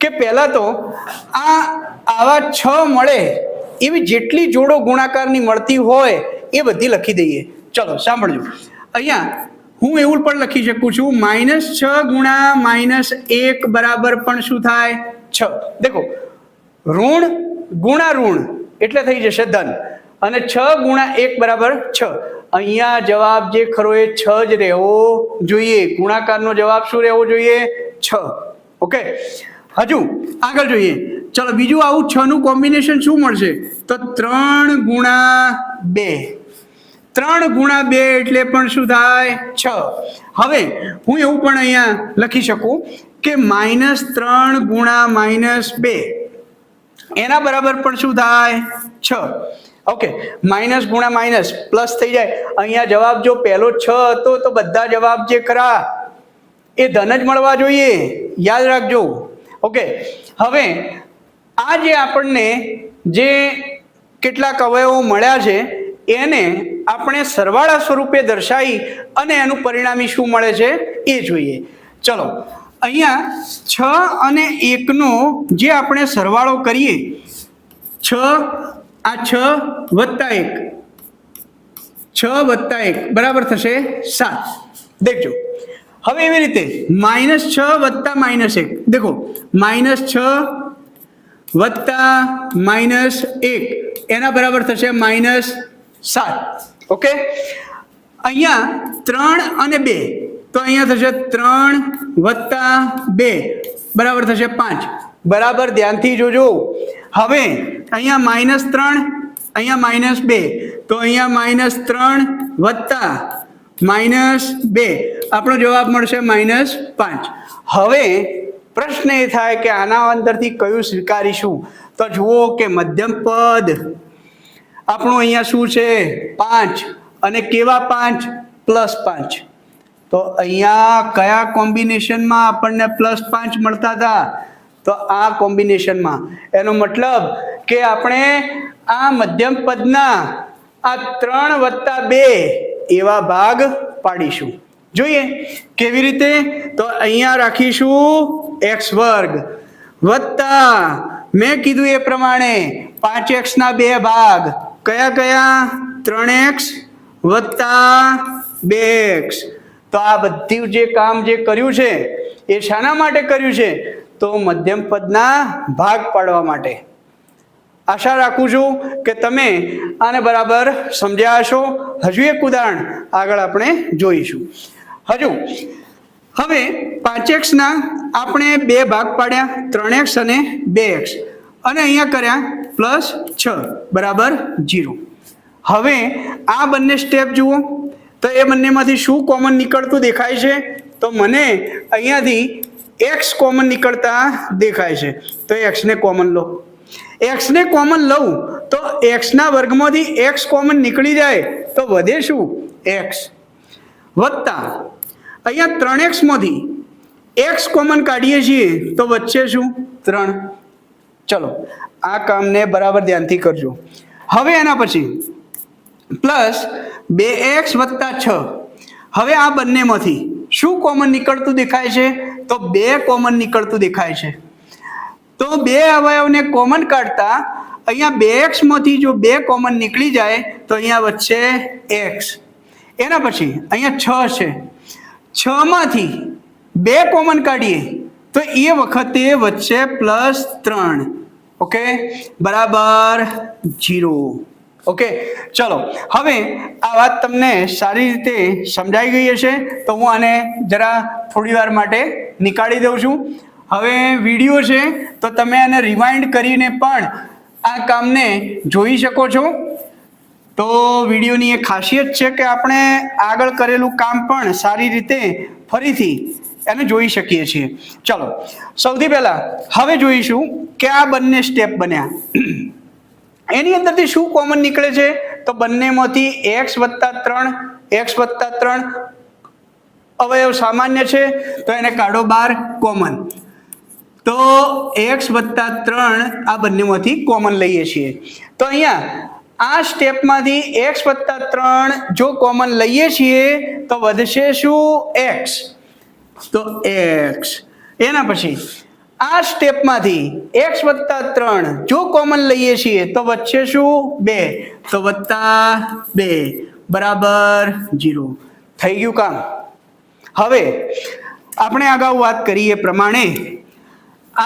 કે પહેલા તો આવા 6 મળે એવી જેટલી જોડો ગુણાકારની મળતી હોય એ બધી લખી દઈએ. ચલો સાંભળજો. અહીંયા હું એવું પણ લખી શકું છું -6 ગુણા -1 બરાબર પણ શું થાય? 6. દેખો, ઋણ ગુણા ઋણ એટલે થઈ જશે ધન, અને 6 ગુણા 1 બરાબર 6. અહીંયા જવાબ જે ખરો એ 6 જ રહેવો જોઈએ. ગુણાકારનો જવાબ શું રહેવો જોઈએ? 6. ઓકે, હજુ આગળ જોઈએ. ચલો, બીજું આવું 6 નું કોમ્બિનેશન શું મળશે? તો 3 ગુણા 2. 3 ગુણા 2 એટલે પણ શું થાય? 6. હવે હું એવું પણ અહીંયા લખી શકું કે -3 ગુણા -2 એના બરાબર પણ શું થાય? 6. ઓકે, માઇનસ ગુણા માઇનસ પ્લસ થઈ જાય. અહીંયા જવાબ જો પહેલો 6 હતો તો બધા જવાબ જે ખરા એ ધન જ મળવા જોઈએ. યાદ રાખજો. ઓકે, હવે આ જે આપણને જે કેટલાક અવયવો મળ્યા છે એને આપણે સરવાળા સ્વરૂપે દર્શાવી અને એનું પરિણામી શું મળે છે એ જોઈએ. ચલો, અહીંયા 6 અને 1નો જે આપણે સરવાળો કરીએ, 6 આ 6 વત્તા 1, 6 વત્તા 1 બરાબર થશે 7. દેખજો, હવે એવી રીતે -6 વત્તા -1, દેખો -6 વત્તા -1 એના બરાબર થશે -7. ઓકે, અહીંયા 3 અને 2 તો અહીંયા થશે 3 વત્તા 2 બરાબર થશે 5. બરાબર ધ્યાનથી જોજો. હવે અહીંયા -3, અહીંયા -2, તો અહીંયા -3 વત્તા -2 આપણો જવાબ મળશે -5. હવે પ્રશ્ન એ થાય કે આના અંદરથી કયું સ્વીકારીશું? તો જુઓ કે મધ્યમ પદ આપણું અહીંયા શું છે? 5. અને કેવા 5? +5. તો અહીંયા કયા કોમ્બિનેશનમાં આપણને +5 મળતા હતા? તો આ કોમ્બિનેશનમાં. એનો મતલબ કે આપણે આ મધ્યમ પદના આ 3 + 2 એવા ભાગ પાડીશું. જોઈએ કેવી રીતે? તો અહીંયા રાખીશું x² વત્તા મેં કીધું એ પ્રમાણે 5x ના 2 ભાગ કયા કયા? 3x વત્તા 2x. તો આ બધું જે કામ જે કર્યું છે એ શાના માટે કર્યું છે? તો મધ્યમ પદના ભાગ પાડવા માટે. આશા રાખું છું કે તમે આને બરાબર સમજ્યા હશો. હજુ એક ઉદાહરણ આગળ આપણે જોઈશું. હવે 5x ના આપણે 2 ભાગ પાડ્યા, 3x અને 2x, અને અહીંયા કર્યા +6 = 0. હવે આ બંને સ્ટેપ જુઓ તો એ બંનેમાંથી શું કોમન નીકળતું દેખાય છે? તો મને અહીંયાથી x કોમન નીકળતા દેખાય છે. તો x ને કોમન લો. x ને કોમન લઉં તો x ના વર્ગમાંથી x કોમન નીકળી જાય તો વધે શું? x વત્તા અહીંયા 3x માંથી x કોમન કાઢીએ છીએ તો વચ્ચે શું? 3. ચલો આ કામને બરાબર ધ્યાનથી કરજો. હવે એના પછી +2x + 6. હવે આ બંનેમાંથી શું કોમન નીકળતું દેખાય છે? તો 2 કોમન નીકળતું દેખાય છે. તો 2 અવયવને કોમન કાઢતા અહીંયા 2x માંથી જો 2 કોમન નીકળી જાય તો અહીંયા વચ્ચે x. એના પછી અહીંયા 6 છે, 6 માંથી 2 કોમન કાઢીએ તો એ વખતે વચ્ચે +3. ઓકે, બરાબર 0. ઓકે, ચલો હવે આ વાત તમને સારી રીતે સમજાઈ ગઈ હશે તો હું આને જરા થોડી વાર માટે નીકાળી દઉં છું. હવે વિડીયો છે તો તમે આને રિવાઇન્ડ કરીને પણ આ કામને જોઈ શકો છો. તો વિડીયોની એ ખાસિયત છે કે આપણે આગળ કરેલું કામ પણ સારી રીતે ફરીથી એને જોઈ શકીએ છીએ. ચલો સૌથી પહેલાં હવે જોઈશું કે આ બંને સ્ટેપ બન્યા એની અંદરથી શું કોમન નીકળે છે? તો બંનેમાંથી x + 3, x + 3 અવયવ સામાન્ય છે તો એને કાઢો બહાર કોમન. તો x + 3 આ બંનેમાંથી કોમન લઈએ છીએ. તો અહીંયા આ સ્ટેપમાંથી x + 3 જો કોમન લઈએ છીએ તો વધશે શું? x. તો x. એના પછી આ સ્ટેપમાંથી x + 3 જો કોમન લઈએ છીએ તો વચ્ચે શું? 2. તો +2 = 0. થઈ ગયું કામ. હવે આપણે અગાઉ વાત કરી એ પ્રમાણે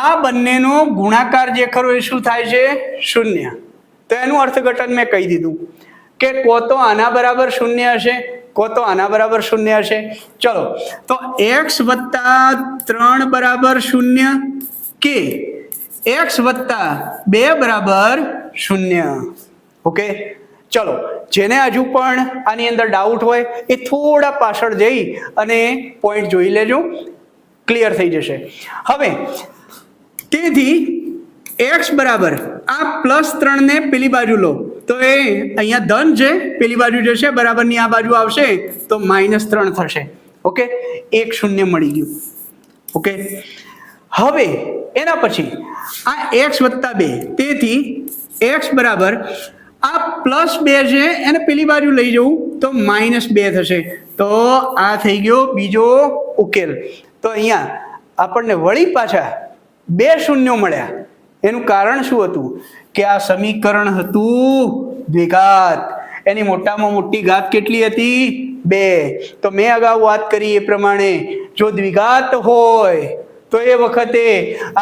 આ બંનેનો ગુણાકાર જે ખરો એ શું થાય છે? 0. તો એનું અર્થઘટન મેં કહી દીધું કે કો તો આના બરાબર 0 હશે, કો તો આના બરાબર 0 હશે. ચલો તો x + 3 = 0 કે x + 2 = 0. ઓકે, ચલો જેને હજુ પણ આની અંદર ડાઉટ હોય એ થોડા પાછળ જઈ અને પોઈન્ટ જોઈ લેજો, ક્લિયર થઈ જશે. હવે તેથી x બરાબર આ +3 ને પેલી બાજુ લો તો એ અહીંયા ધન છે, પેલી બાજુ જશે, બરાબરની આ બાજુ આવશે તો -3 થશે. ઓકે, 1 0 મળી ગયું. ઓકે, હવે એના પછી આ x + 2, તેથી x બરાબર આ +2 છે એને પેલી બાજુ લઈ જવું તો -2 થશે. તો આ થઈ ગયો બીજો ઉકેલ. તો અહીંયા આપણને વળી પાછા 2 શૂન્યો મળ્યા. એનું કારણ શું હતું? કે આ સમીકરણ હતું દ્વિઘાત. એની મોટામાં મોટી ઘાત કેટલી હતી? 2. તો મેં અગાઉ વાત કરી એ પ્રમાણે જો દ્વિઘાત હોય તો એ વખતે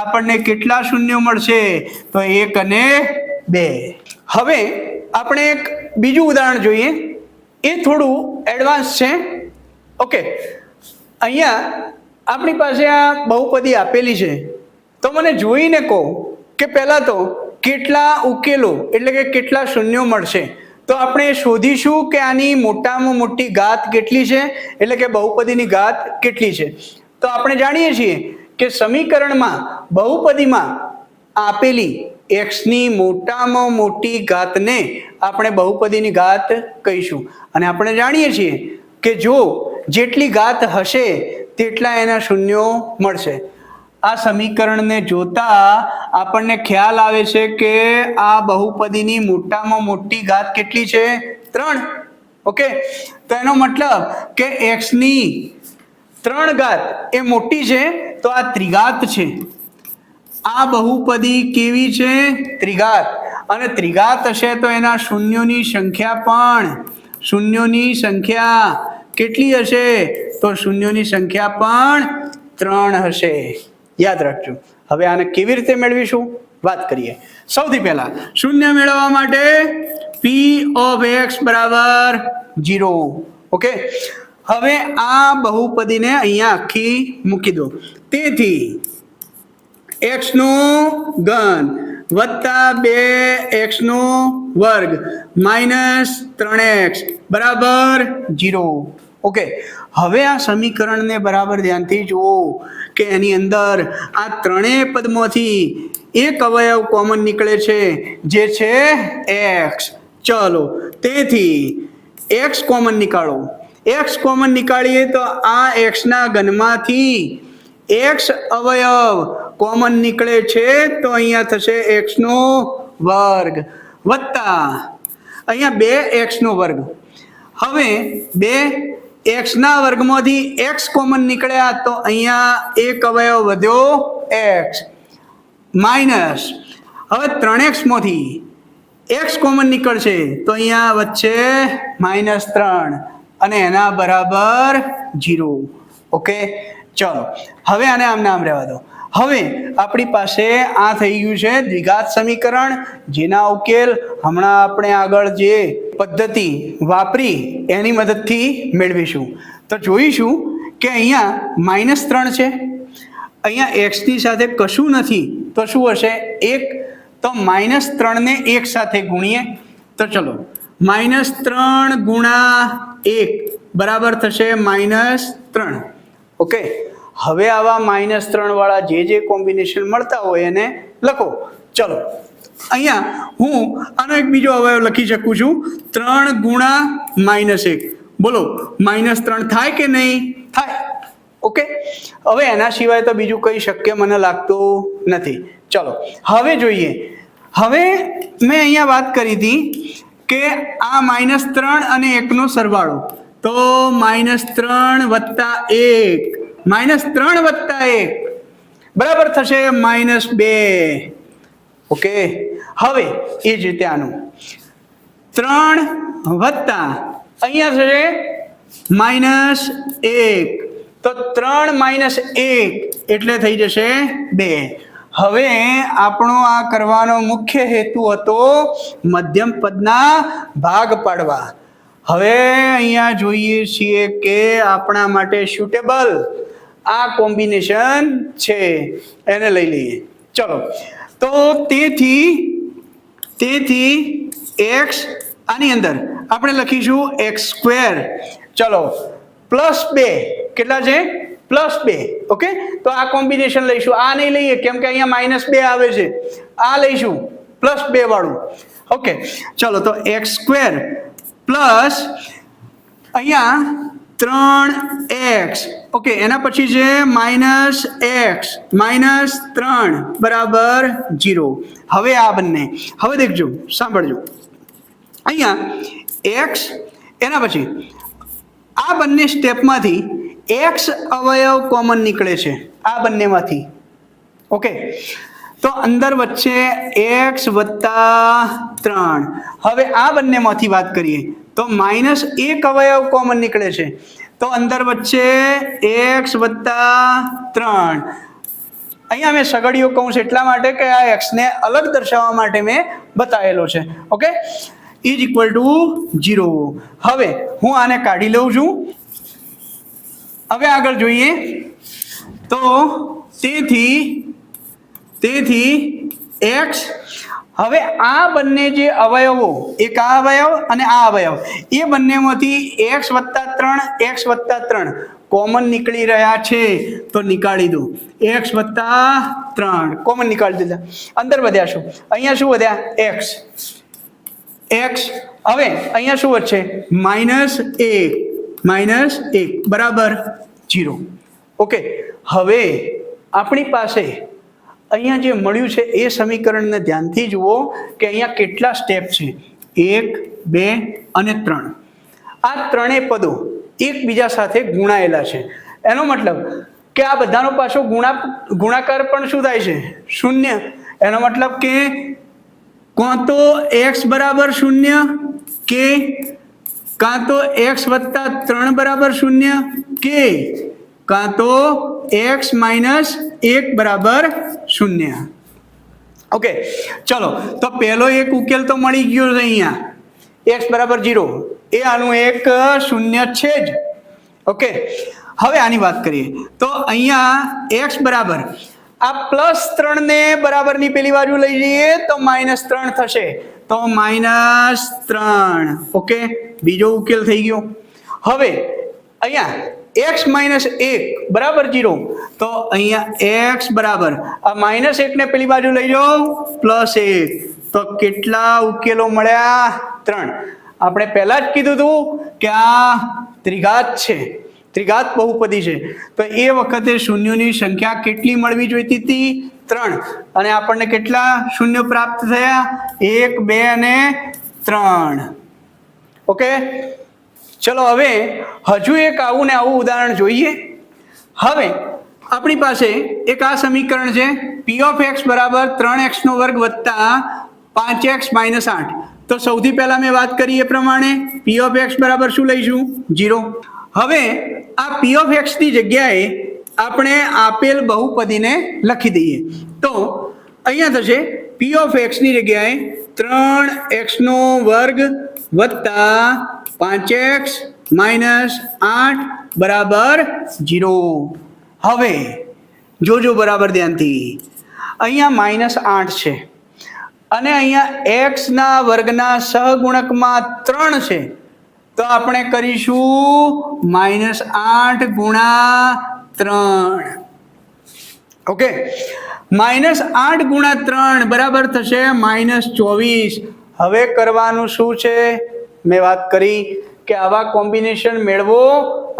આપણને કેટલા શૂન્યો મળશે? તો 1 અને 2. હવે આપણે એક બીજું ઉદાહરણ જોઈએ, એ થોડું એડવાન્સ છે. ઓકે, અહીંયા આપણી પાસે આ બહુપદી આપેલી છે તો મને જોઈને કહો કે પહેલાં તો કેટલા ઉકેલો એટલે કે કેટલા શૂન્યો મળશે. તો આપણે શોધીશું કે આની મોટામાં મોટી ઘાત કેટલી છે, એટલે કે બહુપદીની ઘાત કેટલી છે. તો આપણે જાણીએ છીએ કે સમીકરણમાં બહુપદીમાં આપેલી x ની મોટામાં મોટી ઘાતને આપણે બહુપદીની ઘાત કહીશું. અને આપણે જાણીએ છીએ કે જો જેટલી ઘાત હશે તેટલા એના શૂન્યો મળશે. આ સમીકરણને જોતા આપણને ખ્યાલ આવે છે કે આ બહુપદીની મોટામાં મોટી ઘાત કેટલી છે? 3. ઓકે, તો એનો મતલબ કે x ની 3 ઘાત એ મોટી છે, તો આ ત્રિઘાત છે. આ બહુપદી કેવી છે? ત્રિઘાત. અને ત્રિઘાત હશે તો એના શૂન્યોની સંખ્યા પણ શૂન્યોની સંખ્યા કેટલી હશે? તો શૂન્યોની સંખ્યા પણ 3 હશે. યાદ રાખજો. હવે આને કેવી રીતે મેળવીશું વાત કરીએ. સૌથી પહેલા શૂન્ય મેળવવા માટે p of x બરાબર 0. ઓકે, હવે આ બહુપદીને અહીંયા આખી મૂકી દો. તેથી x નો ઘન વત્તા 2x નો વર્ગ માઇનસ 3x બરાબર 0. ઓકે, હવે આ સમીકરણને બરાબર ધ્યાનથી જુઓ કે એની અંદર આ ત્રણેય પદમાંથી એક અવયવ કોમન નીકળે છે, જે છે x. ચલો, તેથી x કોમન નીકાળો. x કોમન નીકાળીએ તો આ x ના ઘનમાંથી x અવયવ કોમન નીકળે છે, તો અહીંયા થશે x નો વર્ગ વત્તા અહીંયા 2x નો વર્ગ. હવે 2x ના વર્ગમાંથી x કોમન નીકળ્યા તો અહીંયા એક અવયવ વધ્યો x માઇનસ હવે 3x માંથી x કોમન નીકળશે તો અહીંયા વચ્ચે -3 અને એના બરાબર 0. ઓકે, ચલો હવે આને આમ નામ રહેવા દો. હવે આપણી પાસે આ થઈ ગયું છે દ્વિઘાત સમીકરણ, જેના ઉકેલ હમણાં આપણે આગળ જે પદ્ધતિ વાપરી એની મદદથી મેળવીશું. તો જોઈશું કે અહીંયા -3 છે, અહીંયા x ની સાથે કશું નથી, તો શું હશે? 1. તો -3 ને 1 સાથે ગુણીએ તો ચલો -3 ગુણા 1 બરાબર થશે -3. ઓકે, હવે આવા -3 વાળા જે કોમ્બિનેશન મળતા હોય એને લખો. ચલો, અહીંયા હું આનો એક બીજો અવયવ લખી શકું છું, 3 ગુણા -1. બોલો, -3 થાય કે નહીં થાય? ઓકે, હવે એના સિવાય તો બીજું કંઈ શક્ય મને લાગતું નથી. ચલો હવે જોઈએ. હવે મેં અહીંયા વાત કરી હતી કે આ -3 અને 1 નો સરવાળો, તો -3 વત્તા 1 -3 વત્તા 1 બરાબર થશે -2. ઓકે, હવે એ જ રીતે આનું 3 વત્તા અહીંયા થશે -1, તો 3 - 1 એટલે થઈ જશે 2. હવે આપણો આ કરવાનો મુખ્ય હેતુ હતો મધ્યમ પદના ભાગ પાડવા. હવે અહીંયા જોઈએ છીએ કે આપણા માટે સુટેબલ આ કોમ્બિનેશન છે, એને લઈ લઈએ. ચલો, તો તેથી x આની અંદર આપણે લખીશું x². ચલો, +2 કેટલા છે? +2. ઓકે, તો આ કોમ્બિનેશન લઈશું, આ નહીં લઈએ કેમ કે અહીંયા -2 આવે છે, આ લઈશું +2 વાળું. ઓકે, ચલો, તો x² પ્લસ અહીંયા 3x. ઓકે, એના પછી છે -x -3 બરાબર 0. હવે આ બંને, હવે દેખજો, સાંભળજો, અહીંયા x, એના પછી આ બંને સ્ટેપમાંથી x અવયવ કોમન નીકળે છે આ બંનેમાંથી. ઓકે, તો અંદર વચ્ચે x + 3. હવે આ બંનેમાંથી વાત કરીએ તો -1 અવયવ કોમન નીકળે છે, તો અંદર વચ્ચે x + 3. અહીંયા મેં સગડીયો કૌંસ એટલા માટે કે આ x ને અલગ દર્શાવવા માટે મેં બતાવેલો છે. ઓકે, = 0. હવે હું આને કાઢી લઉં છું. હવે આગળ જોઈએ તો તેથી x, હવે આ બંને જે અવયવો, એક આ અવયવ અને આ અવયવ, એ બંનેમાંથી x + 3 x + 3 કોમન નીકળી રહ્યા છે, તો નીકાળી દો. x + 3 કોમન નીકાળી દીધા. અંદર વધ્યા શું? અહીંયા શું વધ્યા? x. હવે અહીંયા શું વધશે? -1 બરાબર 0. ઓકે, હવે આપણી પાસે અહીંયા જે મળ્યું છે એ સમીકરણને ધ્યાનથી જુઓ કે અહીંયા કેટલા સ્ટેપ છે, 1, 2 અને 3. આ ત્રણેય પદો એકબીજા સાથે ગુણાયેલા છે. એનો મતલબ કે આ બધાનો પાછો ગુણાકાર પણ શું થાય છે, 0. એનો મતલબ કે કાં તો x બરાબર 0 કે કાં તો x વત્તા 3 બરાબર 0 કે કાં તો x માઇનસ 1 બરાબર 0. ઓકે, ચલો તો પહેલો એક ઉકેલ તો મળી ગયો છે. અહીંયા x બરાબર 0 એ આનું એક 0 છે જ. ઓકે, હવે આની વાત કરીએ તો અહીંયા x બરાબર આ +3 ને બરાબરની પેલી બાજુ લઈ જઈએ તો -3 થશે, તો -3. ઓકે, બીજો ઉકેલ થઈ ગયો. હવે અહીંયા x માઇનસ 1 બરાબર 0, તો અહીંયા x બરાબર આ -1 ને પેલી બાજુ લઈ જાઓ +1, તો કેટલા ઉકેલો મળ્યા? 3. આપણે પહેલા જ કીધું હતું કે આ ત્રિઘાત છે, ત્રિઘાત બહુપદી છે, તો એ વખતે શૂન્યોની સંખ્યા કેટલી મળવી જોઈતી હતી? 3. અને આપણને કેટલા શૂન્ય પ્રાપ્ત થયા? 1, 2 અને 3. ઓકે, ચલો હવે હજુ એક આવું ને આવું ઉદાહરણ જોઈએ. હવે આપણી પાસે એક આ સમીકરણ છે, p ઓફ x બરાબર 3x² વત્તા 5x માઇનસ 8. તો સૌથી પહેલા મેં વાત કરી એ પ્રમાણે p ઓફ x બરાબર શું લઈશું? 0. હવે આ p ઓફ x ની જગ્યાએ આપણે આપેલ બહુપદીને લખી દઈએ તો અહીંયા થશે p ઓફ x ની જગ્યાએ 3x² વત્તા 5x માઇનસ 8 બરાબર 0. હવે જોજો બરાબર ધ્યાનથી, અહીંયા -8 છે અને અહીંયા x ના વર્ગના સહગુણકમાં 3 છે, તો આપણે કરીશું -8 ગુણ્યા 3. ઓકે, -8 ગુણ્યા 3 બરાબર થશે -24. હવે કરવાનું શું છે? મેં વાત કરી કે આવા કોમ્બિનેશન મેળવો,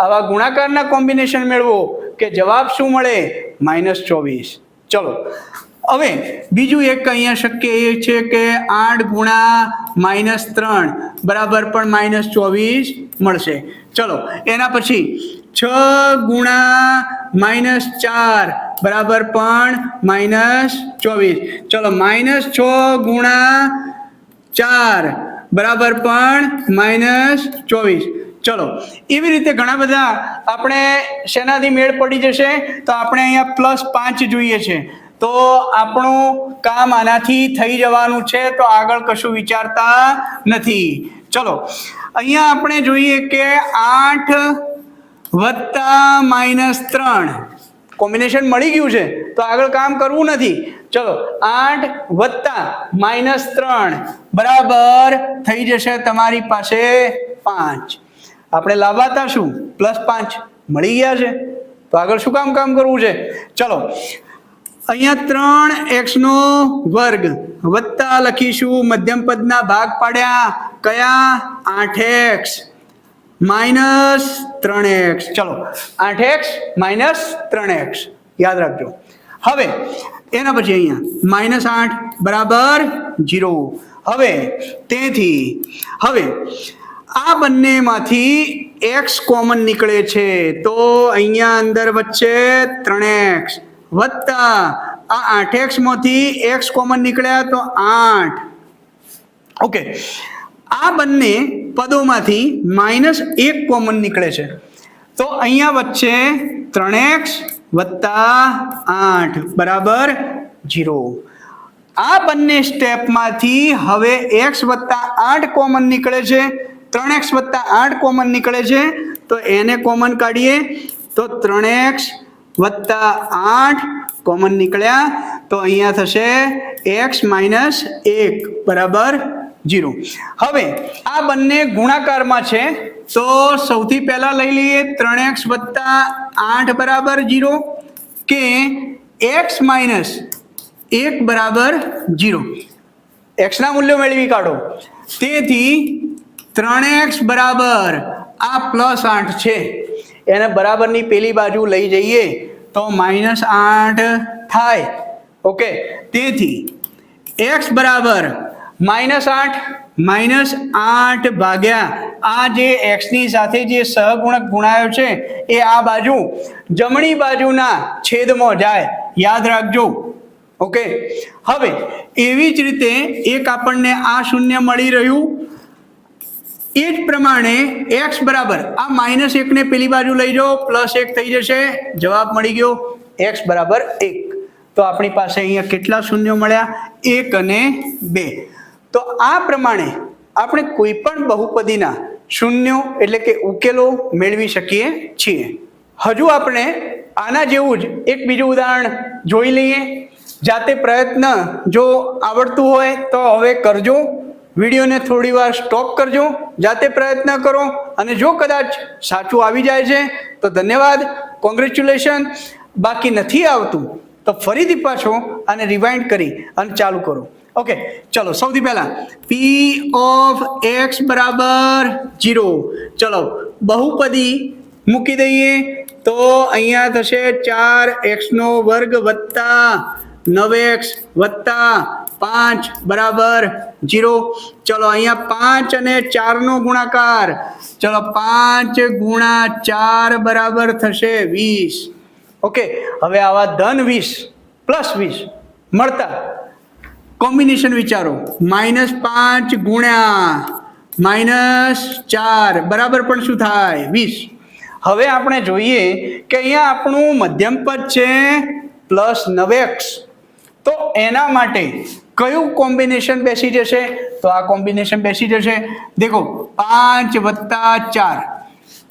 આવા ગુણાકારના કોમ્બિનેશન મેળવો કે જવાબ શું મળે? -24. ચલો હવે બીજું એક અહીંયા શક્ય એ છે કે 8 ગુણ્યા -3 બરાબર પણ -24 મળશે. ચલો એના પછી 6 ગુણ્યા -4 બરાબર પણ -24. ચલો -6 ગુણ્યા 4 બરાબર પણ -24. ચલો એવી રીતે ઘણા બધા આપણે શેનાથી મેળ પડી જશે? તો આપણે અહીંયા +5 જોઈએ છે, તો આપણું કામ આનાથી થઈ જવાનું છે, તો આગળ કશું વિચારતા નથી. ચલો અહીંયા આપણે જોઈએ કે 8 વત્તા -3 કોમ્બિનેશન મળી ગયું છે, તો આગળ કામ કરવું નથી. ચલો 8 વત્તા -3 બરાબર થઈ જશે તમારી પાસે 5. આપણે લાવવાતા શું? +5 મળી ગયા છે, તો આગળ શું કામ કરવું છે? ચલો અહીંયા 3x² વત્તા લખીશું, મધ્યમ પદના ભાગ પાડ્યા કયા? 8x minus 3x. ચલો 8x માઇનસ 3x યાદ રાખજો. હવે એના પછી અહીંયા -8 બરાબર 0. હવે તેથી હવે આ બંનેમાંથી x કોમન નીકળે છે, તો અહીંયા અંદર વચ્ચે 3x વત્તા આ 8x માંથી x કોમન નીકળ્યા તો 8. ઓકે, આ બંને પદોમાંથી -1 કોમન નીકળે છે, તો અહીંયા વચ્ચે 3x વત્તા 8 બરાબર 0. આ બંને સ્ટેપમાંથી હવે x વત્તા 8 કોમન નીકળે છે, 3x વત્તા 8 કોમન નીકળે છે, તો એને કોમન કાઢીએ તો 3x વત્તા 8 કોમન નીકળ્યા, તો અહીંયા થશે x માઇનસ 1 બરાબર 0. હવે આ બંને ગુણાકારમાં છે, તો સૌથી પહેલા લઈ લઈએ 3x વત્તા 8 બરાબર 0 કે x માઇનસ 1 બરાબર 0. x ના મૂલ્યો મેળવી કાઢો. તેથી 3x બરાબર આ +8 છે, એને બરાબરની પેલી બાજુ લઈ જઈએ તો -8 થાય. ઓકે, તેથી x બરાબર -8 ભાગ્યા આ જે x ની સાથે જે સહગુણક ગુણાયો છે એ આ બાજુ જમણી બાજુના છેદમાં જાય, યાદ રાખજો. ઓકે, હવે એવી જ રીતે એક આપણને આ શૂન્ય મળી રહ્યું. એ જ પ્રમાણે x બરાબર આ -1 ને પેલી બાજુ લઈ જાઓ, +1 થઈ જશે, જવાબ મળી ગયો x બરાબર 1. તો આપણી પાસે અહીંયા કેટલા શૂન્યો મળ્યા? 1 અને 2. તો આ પ્રમાણે આપણે કોઈ પણ બહુપદીના શૂન્યો એટલે કે ઉકેલો મેળવી શકીએ છીએ. હજુ આપણે આના જેવું જ એક બીજું ઉદાહરણ જોઈ લઈએ. જાતે પ્રયત્ન જો આવડતું હોય તો હવે કરજો. વિડીયોને થોડી વાર સ્ટોપ કરજો, જાતે પ્રયત્ન કરો, અને જો કદાચ સાચું આવી જાય છે તો ધન્યવાદ, કોંગ્રેચ્યુલેશન. બાકી નથી આવતું તો ફરીથી પાછો આને રિવાઇન્ડ કરી અને ચાલુ કરો. ઓકે, ચલો સૌથી પહેલા p ઓફ x બરાબર 0. ચલો બહુપદી મૂકી દઈએ તો અહીંયા થશે 4x² વત્તા 9x વત્તા 5 બરાબર 0. ચલો અહીંયા 5 અને 4 નો ગુણાકાર, ચલો 5 ગુણા 4 બરાબર થશે 20. ઓકે, હવે આવા ધન 20 પ્લસ 20 મળતા કોમ્બિનેશન વિચારો. -5 ગુણ્યા -4 બરાબર પણ શું થાય? 20. હવે આપણે જોઈએ કે અહીંયા આપણું મધ્યમ પદ છે +9x. તો એના માટે કયું કોમ્બિનેશન બેસી જશે? તો આ કોમ્બિનેશન બેસી જશે. દેખો 5 વત્તા 4,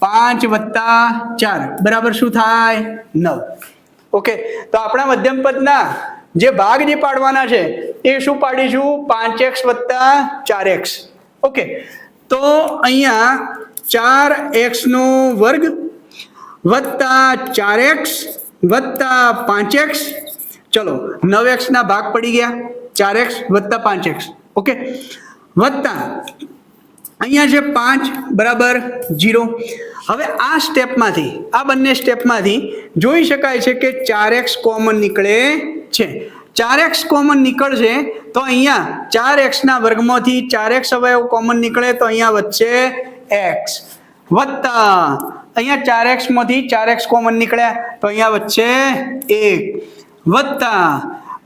5 વત્તા 4 બરાબર શું થાય? 9. ઓકે, તો આપણા મધ્યમ પદના જે ભાગ જે પાડવાના છે એ શું પાડીશું? 5x વત્તા 4x. ઓકે, તો અહીંયા 4x² વત્તા 4x વત્તા 5x. ચલો 9x ના ભાગ પડી ગયા, 4x વત્તા 5x. ઓકે, વત્તા અહીંયા છે 5 બરાબર 0. હવે આ સ્ટેપમાંથી, આ બંને સ્ટેપમાંથી જોઈ શકાય છે કે 4x કોમન નીકળે છે. 4x કોમન નીકળશે તો અહીંયા 4x ના વર્ગમાંથી 4x અવયવ કોમન નીકળે તો અહીંયા વચ્ચે x, વત્તા અહીંયા 4x માંથી 4x કોમન નીકળ્યા તો અહીંયા વચ્ચે 1, વત્તા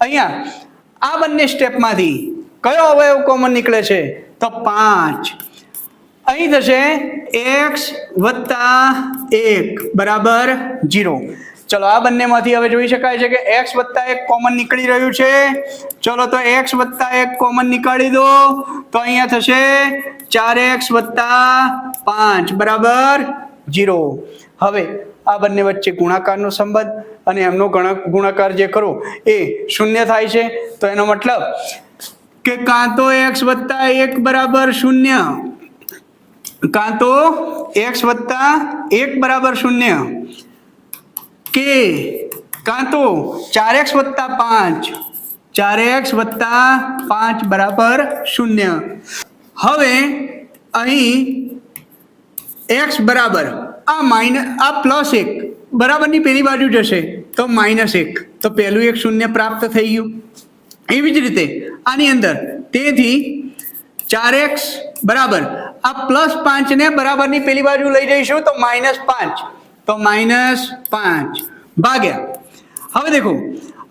અહીંયા આ બંને સ્ટેપમાંથી કયો અવયવ કોમન નીકળે છે? તો 5. અહીં થશે x વત્તા 1 બરાબર 0. ચલો આ બંનેમાંથી હવે જોઈ શકાય છે કે x વત્તા 1 કોમન નીકળી રહ્યું છે. ચલો તો x વત્તા 1 કોમન નીકાળી દો તો અહીંયા થશે 4x વત્તા 5 બરાબર 0. હવે આ બંને વચ્ચે ગુણાકારનો સંબંધ અને એમનો ગુણાકાર જે કરો એ 0 થાય છે. તો એનો મતલબ કે કાં તો x વત્તા 1 બરાબર 0, કાં તો x વત્તા 1 બરાબર 0, કે કાં તો 4x વત્તા 5, 4x વત્તા 5 બરાબર 0. હવે અહીં x બરાબર આ +1 બરાબરની પેલી બાજુ જશે તો -1, તો પહેલું એક 0 પ્રાપ્ત થઈ ગયું. એવી જ રીતે આની અંદર, તેથી 4x બરાબર આ +5 ને બરાબરની પેલી બાજુ લઈ જઈશું તો -5, તો -5 ભાગ્યા. હવે દેખો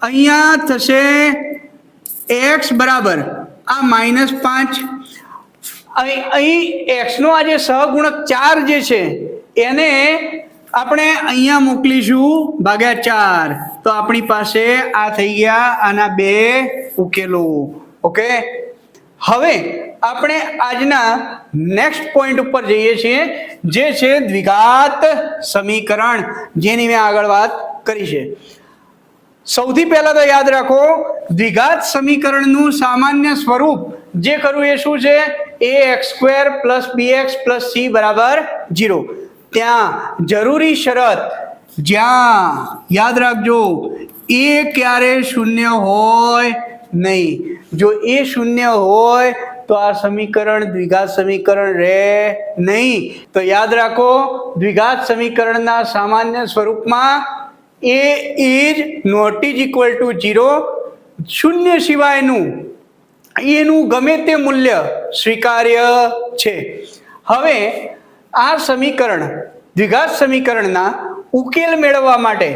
અહીંયા થશે x બરાબર આ -5. અહીં x નો આ જે સહગુણક 4 જે છે એને આપણે અહીંયા મોકલીશું ભાગ્યા 4. તો આપણી પાસે આ થઈ ગયા આના 2 ઉકેલો. ઓકે, હવે આપણે આજના નેક્સ્ટ પોઈન્ટ ઉપર જઈએ છીએ, જે છે દ્વિઘાત સમીકરણ, જેની મેં આગળ વાત કરી છે. સૌથી પહેલા તો યાદ રાખો, દ્વિઘાત સમીકરણનું સામાન્ય સ્વરૂપ જે ખરું એ શું છે? ax² + bx + c બરાબર 0. ત્યાં જરૂરી શરત, જ્યાં યાદ રાખજો એ ક્યારે 0 હોય નહીં. જો એ 0 હોય તો આ સમીકરણ દ્વિઘાત સમીકરણ રહે નહીં. તો યાદ રાખો, દ્વિઘાત સમીકરણના સામાન્ય સ્વરૂપમાં A is not is equal to 0, શૂન્ય સિવાયનું એનું ગમે તે મૂલ્ય સ્વીકાર્ય છે. હવે આ સમીકરણ દ્વિઘાત સમીકરણના ઉકેલ મેળવવા માટે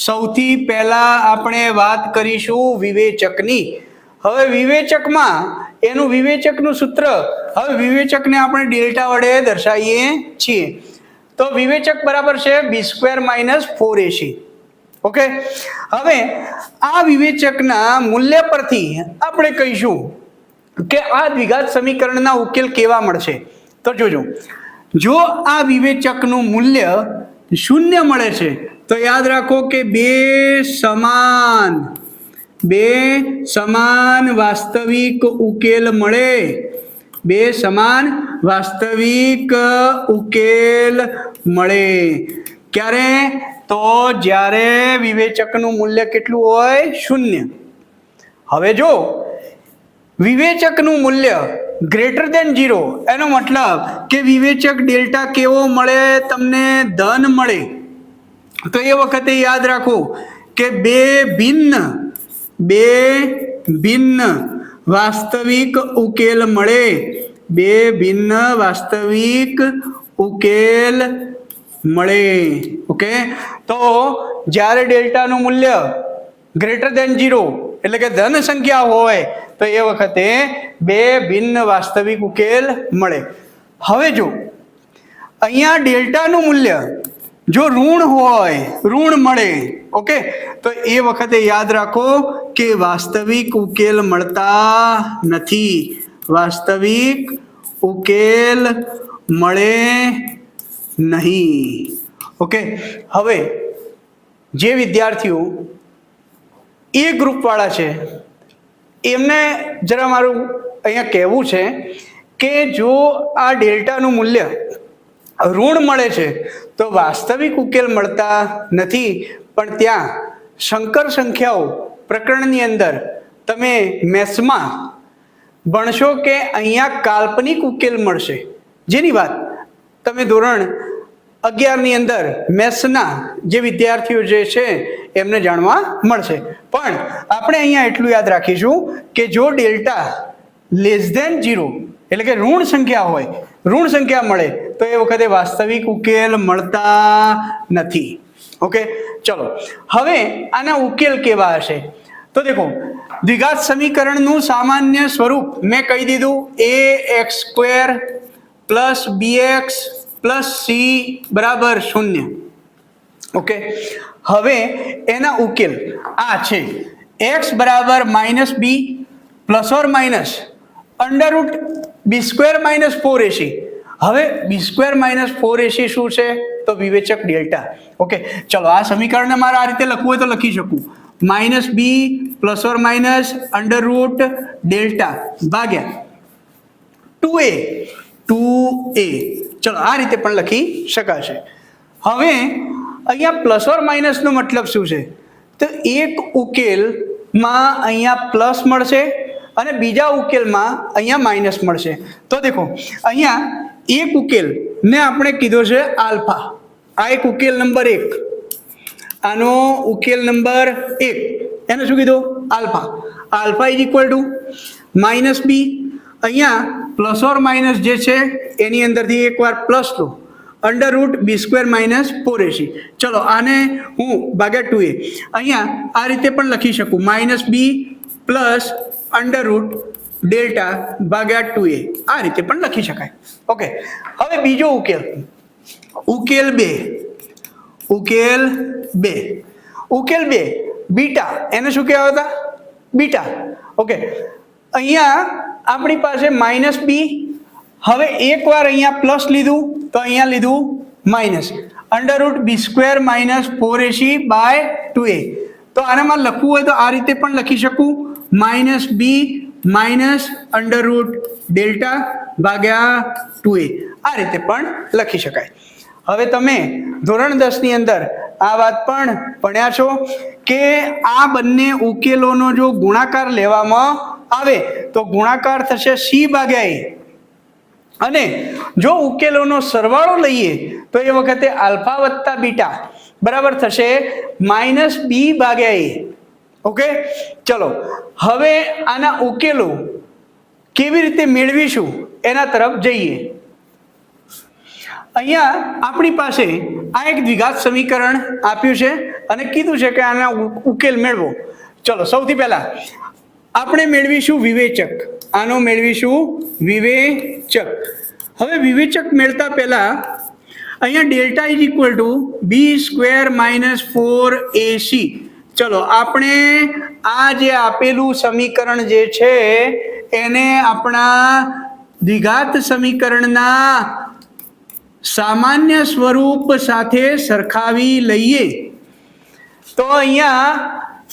સૌથી પહેલા આપણે વાત કરીશું વિવેચકની. હવે વિવેચકમાં એનું વિવેચકનું સૂત્ર, હવે વિવેચકને આપણે ડેલ્ટા વડે દર્શાવીએ છીએ. તો વિવેચક બરાબર છે b² - 4ac. ઓકે, હવે આ વિવેચકના મૂલ્ય પરથી આપણે કહીશું કે આ દ્વિઘાત સમીકરણના ઉકેલ કેવા મળશે. તો જોજો, જો આ વિવેચકનું મૂલ્ય શૂન્ય મળે છે તો યાદ રાખો કે બે સમાન વાસ્તવિક ઉકેલ મળે. બે સમાન વાસ્તવિક ઉકેલ મળે. ક્યારે? તો જ્યારે વિવેચકનું મૂલ્ય કેટલું હોય? શૂન્ય. હવે જો વિવેચકનું મૂલ્ય >0, એનો મતલબ કે વિવેચક ડેલ્ટા કેવો મળે? તમને ધન મળે. તો એ વખતે યાદ રાખો કે બે ભિન્ન વાસ્તવિક ઉકેલ મળે. બે ભિન્ન વાસ્તવિક ઉકેલ મળે. ઓકે, તો જ્યારે ડેલ્ટાનું મૂલ્ય >0 એટલે કે ધન સંખ્યા હોય તો એ વખતે બે ભિન્ન વાસ્તવિક ઉકેલ મળે. હવે જો અહીંયા ડેલ્ટાનું મૂલ્ય જો ઋણ હોય, ઋણ મળે, ઓકે, તો એ વખતે યાદ રાખો કે વાસ્તવિક ઉકેલ મળતા નથી. વાસ્તવિક ઉકેલ મળે નહીં. ઓકે, હવે જે વિદ્યાર્થીઓ એ ગ્રુપવાળા છે એમને જરા મારું અહીંયા કહેવું છે કે જો આ ડેલ્ટાનું મૂલ્ય ઋણ મળે છે તો વાસ્તવિક ઉકેલ મળતા નથી. પણ ત્યાં સંકર સંખ્યાઓ પ્રકરણની અંદર તમે મેથ્સમાં ભણશો કે અહીંયા કાલ્પનિક ઉકેલ મળશે, જેની વાત તમે ધોરણ 11ની અંદર મેથ્સના જે વિદ્યાર્થીઓ જે છે એમને જાણવા મળશે. પણ આપણે અહીંયા એટલું યાદ રાખીશું કે જો ડેલ્ટા <0 એટલે કે ઋણ સંખ્યા હોય, ઋણ સંખ્યા મળે તો એ વખતે વાસ્તવિક ઉકેલ મળતા નથી. ઓકે, ચલો હવે આના ઉકેલ કેવા હશે? તો દેખો, દ્વિઘાત સમીકરણનું સામાન્ય સ્વરૂપ મેં કહી દીધું, ax² + bx + c = 0. ઓકે, હવે એના ઉકેલ આ છે x = -b ± √b² - 4ac. હવે b² - 4ac શું છે? તો વિવેચક ડેલ્ટા. ઓકે, ચલો આ સમીકરણને મારે આ રીતે લખવું હોય તો લખી શકું, -b ± √ડેલ્ટા ભાગ્યા 2a. ચલો આ રીતે પણ લખી શકાશે. હવે અહીંયા ± નો મતલબ શું છે? તો એક ઉકેલમાં અહીંયા પ્લસ મળશે અને બીજા ઉકેલમાં અહીંયા માઇનસ મળશે. તો દેખો, અહીંયા એક ઉકેલને આપણે કીધો છે આલ્ફા. આ એક ઉકેલ નંબર 1, આનો ઉકેલ નંબર 1 એને શું કીધું? આલ્ફા. Alpha = -b. અહીંયા ± જે છે એની અંદરથી એકવાર પ્લસ લો, √b² - 4ac. ચલો આને હું ભાગ્યા 2a. અહીંયા આ રીતે પણ લખી શકું, -b + √ડેલ્ટા ભાગ્યા 2a. આ રીતે પણ લખી શકાય. ઓકે, હવે બીજો ઉકેલ, ઉકેલ 2. ઉકેલ 2 બીટા, એને શું કહેવાય હતા? બીટા. ઓકે, અહીંયા આપણી પાસે -b. હવે એકવાર અહીંયા પ્લસ લીધું તો અહીંયા લીધું માઇનસ, √b² - 4ac/2a. તો આનામાં લખવું હોય તો આ રીતે પણ લખી શકું, -b √ડેલ્ટા ભાગ્યા 2a. આ રીતે પણ લખી શકાય. હવે તમે ધોરણ 10ની અંદર આ વાત પણ ભણ્યા છો કે આ બંને ઉકેલોનો જો ગુણાકાર લેવામાં આવે તો ગુણાકાર થશે c/a. અને જો ઉકેલોનો સરવાળો લઈએ તો એ વખતે આલ્ફા વત્તા બીટા બરાબર થશે -b/a. ઓકે, ચલો હવે આના ઉકેલો કેવી રીતે મેળવીશું એના તરફ જઈએ. અહીંયા આપણી પાસે આ એક દ્વિઘાત સમીકરણ આપ્યું છે અને કીધું છે કે આના ઉકેલ મેળવો. ચલો સૌથી પહેલા આપણે મેળવીશું વિવેચક. આનો મેળવીશું વિવેચક. હવે વિવેચક મેળતા પહેલા અહીંયા delta is equal two b² - 4ac. ચલો આપણે આ જે આપેલું સમીકરણ જે છે એને આપણા દ્વિઘાત સમીકરણના સામાન્ય સ્વરૂપ સાથે સરખાવી લઈએ તો અહીંયા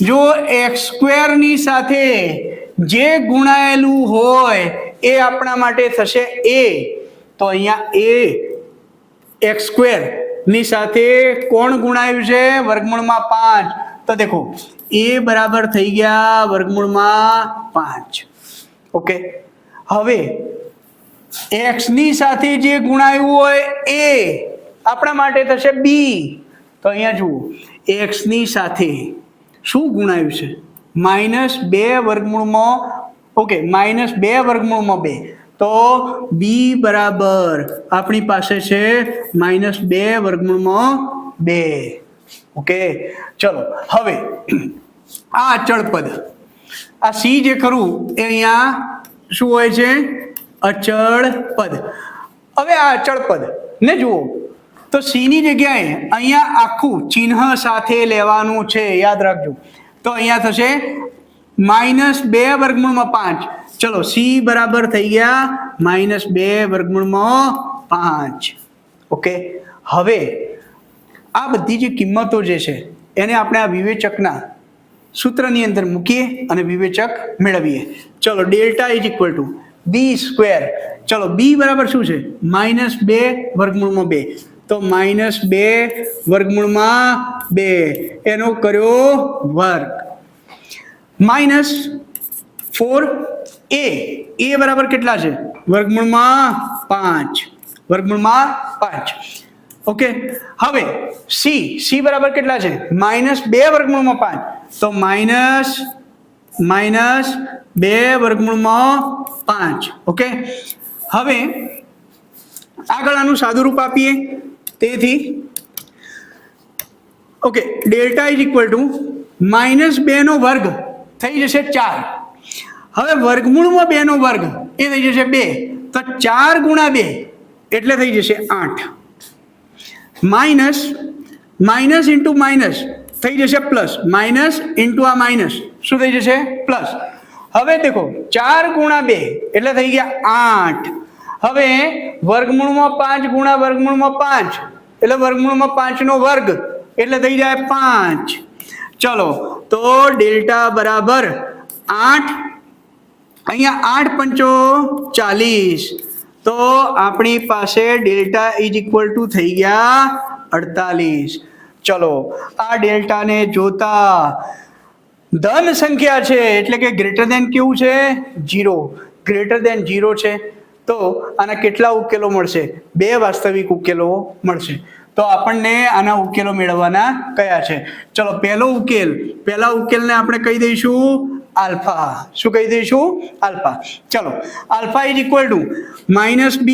જો x² ની સાથે જે ગુણાયેલું હોય એ આપણા માટે થશે a. તો અહીંયા a x² ની સાથે કોણ ગુણાયું છે? વર્ગમૂળમાં 5. તો દેખો a બરાબર થઈ ગયા વર્ગમૂળમાં 5. ઓકે, હવે x ની સાથે જે ગુણાયું હોય એ આપણા માટે થશે b. તો અહીંયા જુઓ x ની સાથે શું ગુણાયું છે? -2 વર્ગમૂળમાં ઓકે -2 વર્ગમૂળમાં 2. તો b બરાબર આપણી પાસે છે -2 વર્ગમૂળમાં 2. ઓકે, ચલો હવે આ અચળ પદ આ c જે ખરું એ અહીંયા શું હોય છે? અચળ પદ. હવે આ અચળ પદ ને જુઓ તો c ની જગ્યાએ અહીંયા આખું ચિહ્ન સાથે લેવાનું છે, યાદ રાખજો. તો અહીંયા થશે -2 વર્ગમૂળમાં 5. ચલો c બરાબર થઈ ગયા -2 વર્ગમૂળમાં 5. ઓકે, હવે આ બધી જે કિંમતો જે છે એને આપણે આ વિવેચકના સૂત્રની અંદર મૂકીએ અને વિવેચક મેળવીએ. ચલો delta is equal two b². ચલો b બરાબર શું છે? -2 વર્ગમૂળમાં 2. તો -2 વર્ગમૂળમાં 2 એનો કર્યો વર્ગ -4a. a બરાબર કેટલા છે? વર્ગમૂળમાં 5. વર્ગમૂળમાં 5. ઓકે, હવે c બરાબર કેટલા છે? -2 વર્ગમૂળમાં 5. તો -2 વર્ગમૂળમાં 5. ઓકે, હવે આગળ આનું સાદું રૂપ આપીએ. તેથી okay delta is equal two -2 નો વર્ગ થઈ જશે 4. હવે વર્ગમૂળમાં 2 નો વર્ગ એ થઈ જશે 2. તો 4 × 2 એટલે થઈ જશે 8. માઇનસ ઇન્ટુ માઇનસ થઈ જશે પ્લસ. માઇનસ ઇન્ટુ આ માઇનસ શું થઈ જશે? પ્લસ. હવે દેખો 4 × 2 એટલે થઈ ગયા 8. હવે વર્ગમૂળમાં 5 × વર્ગમૂળમાં 5 એટલે વર્ગમૂળમાં 5 નો વર્ગ એટલે થઈ જાય 5. ચલો તો ડેલ્ટા બરાબર 8. અહીંયા 8 × 5 = 40. તો આપણી પાસે ડેલ્ટા ઇઝ ઇક્વલ ટુ થઈ ગયા 48. ચલો આ ડેલ્ટાને જોતા ધન સંખ્યા છે એટલે કે ગ્રેટર દેન કેવું છે? 0. ગ્રેટર દેન 0 છે તો આના કેટલા ઉકેલો મળશે? 2 વાસ્તવિક ઉકેલો મળશે. તો આપણને આના ઉકેલો મેળવવાના કયા છે? ચલો પહેલા ઉકેલને આપણે કહી દઈશું આલ્ફા. શું કહી દઈશું? આલ્ફા. ચલો alpha is equal two -b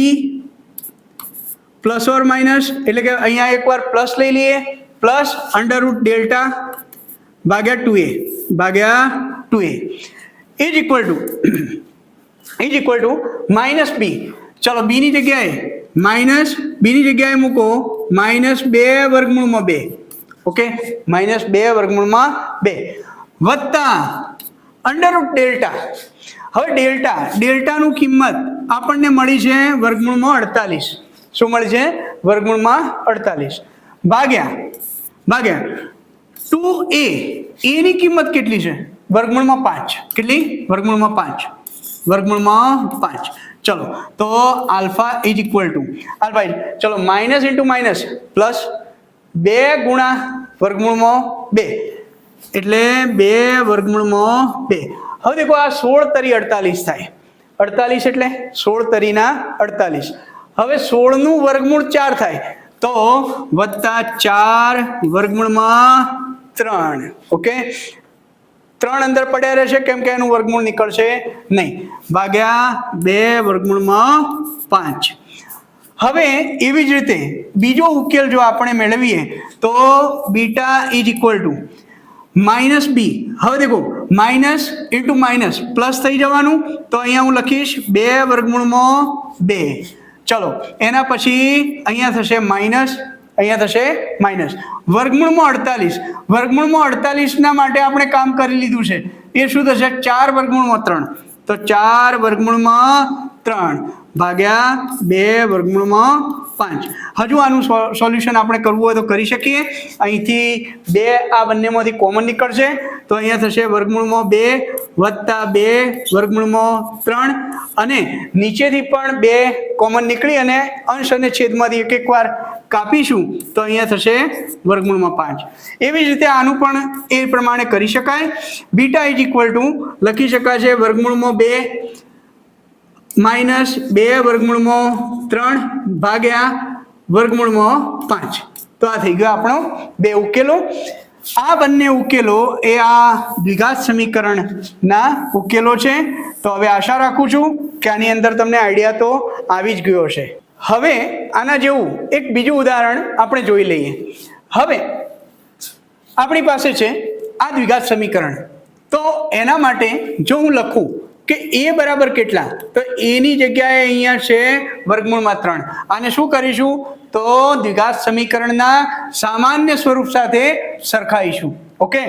plus or minus એટલે કે અહીંયા એકવાર પ્લસ લઈ લઈએ પ્લસ √ ડેલ્ટા ભાગ્યા 2a is equal two -b. ચલો b ની જગ્યાએ મૂકો -2 વર્ગમૂળમાં 2. ઓકે, -2 વર્ગમૂળમાં 2 વત્તા √ ડેલ્ટા. હવે ડેલ્ટાનું કિંમત આપણને મળી છે વર્ગમૂળમાં 48. શું મળી છે? વર્ગમૂળમાં 48 ભાગ્યા 2a. a ની કિંમત કેટલી છે? વર્ગમૂળમાં 5. કેટલી? વર્ગમૂળમાં 5. ચલો તો આલ્ફા ઇઝ ઇક્વલ ટુ ચલો માઇનસ ઇન્ટુ માઇનસ પ્લસ 2 × વર્ગમૂળમાં 2 એટલે 2 વર્ગમૂળમાં 2. હવે દેખો આ 16 તરી 48 થાય. 48 એટલે 16 તરીના 48. હવે 16 નું વર્ગમૂળ 4 થાય તો +4 વર્ગમૂળમાં 3. ઓકે, 3 અંદર પડ્યા રહેશે કેમ કે એનું વર્ગમૂળ નીકળશે નહીં, ભાગ્યા 2 વર્ગમૂળમાં 5. હવે એવી જ રીતે બીજો ઉકેલ જો આપણે મેળવીએ તો beta is equal two -b. હવે દેખો માઇનસ ઇન્ટુ માઇનસ પ્લસ થઈ જવાનું, તો અહીંયા હું લખીશ 2 વર્ગમૂળમાં 2. ચલો એના પછી અહીંયા થશે માઇનસ, અહીંયા થશે માઇનસ. વર્ગમૂળમાં 48, વર્ગમૂળમાં 48 માટે આપણે કામ કરી લીધું છે. એ શું થશે? 4 વર્ગમૂળમાં 3. તો 4 વર્ગમૂળમાં 3 ભાગ્યા 2 વર્ગમૂળમાં 5. હજુ આનું સોલ્યુશન આપણે કરવું હોય તો કરી શકીએ. અહીંથી 2 આ બંનેમાંથી કોમન નીકળશે, તો અહીંયા થશે વર્ગમૂળમાં 2 વત્તા 2 વર્ગમૂળમાં 3, અને નીચેથી પણ 2 કોમન નીકળી અને અંશ અને છેદમાંથી એક વાર કાપીશું તો અહીંયા થશે વર્ગમૂળમાં 5. એવી જ રીતે આનું પણ એ પ્રમાણે કરી શકાય. બીટા ઇઝ ઇક્વલ ટુ લખી શકાય છે વર્ગમૂળમાં 2 માઇનસ 2 વર્ગમૂળમાં 3 ભાગ્યા વર્ગમૂળમાં 5. તો આ થઈ ગયો આપણો 2 ઉકેલો. આ બંને ઉકેલો એ આ દ્વિઘાત સમીકરણના ઉકેલો છે. તો હવે આશા રાખું છું કે આની અંદર તમને આઈડિયા તો આવી જ ગયો હશે. હવે આના જેવું એક બીજું ઉદાહરણ આપણે જોઈ લઈએ. હવે આપણી પાસે છે આ દ્વિઘાત સમીકરણ. તો એના માટે જો હું લખું કે a બરાબર કેટલા, તો a ની જગ્યાએ અહીંયા છે વર્ગમૂળમાં 3. આને શું કરીશું તો દ્વિઘાત સમીકરણના સામાન્ય સ્વરૂપ સાથે સરખાઈશું. ઓકે,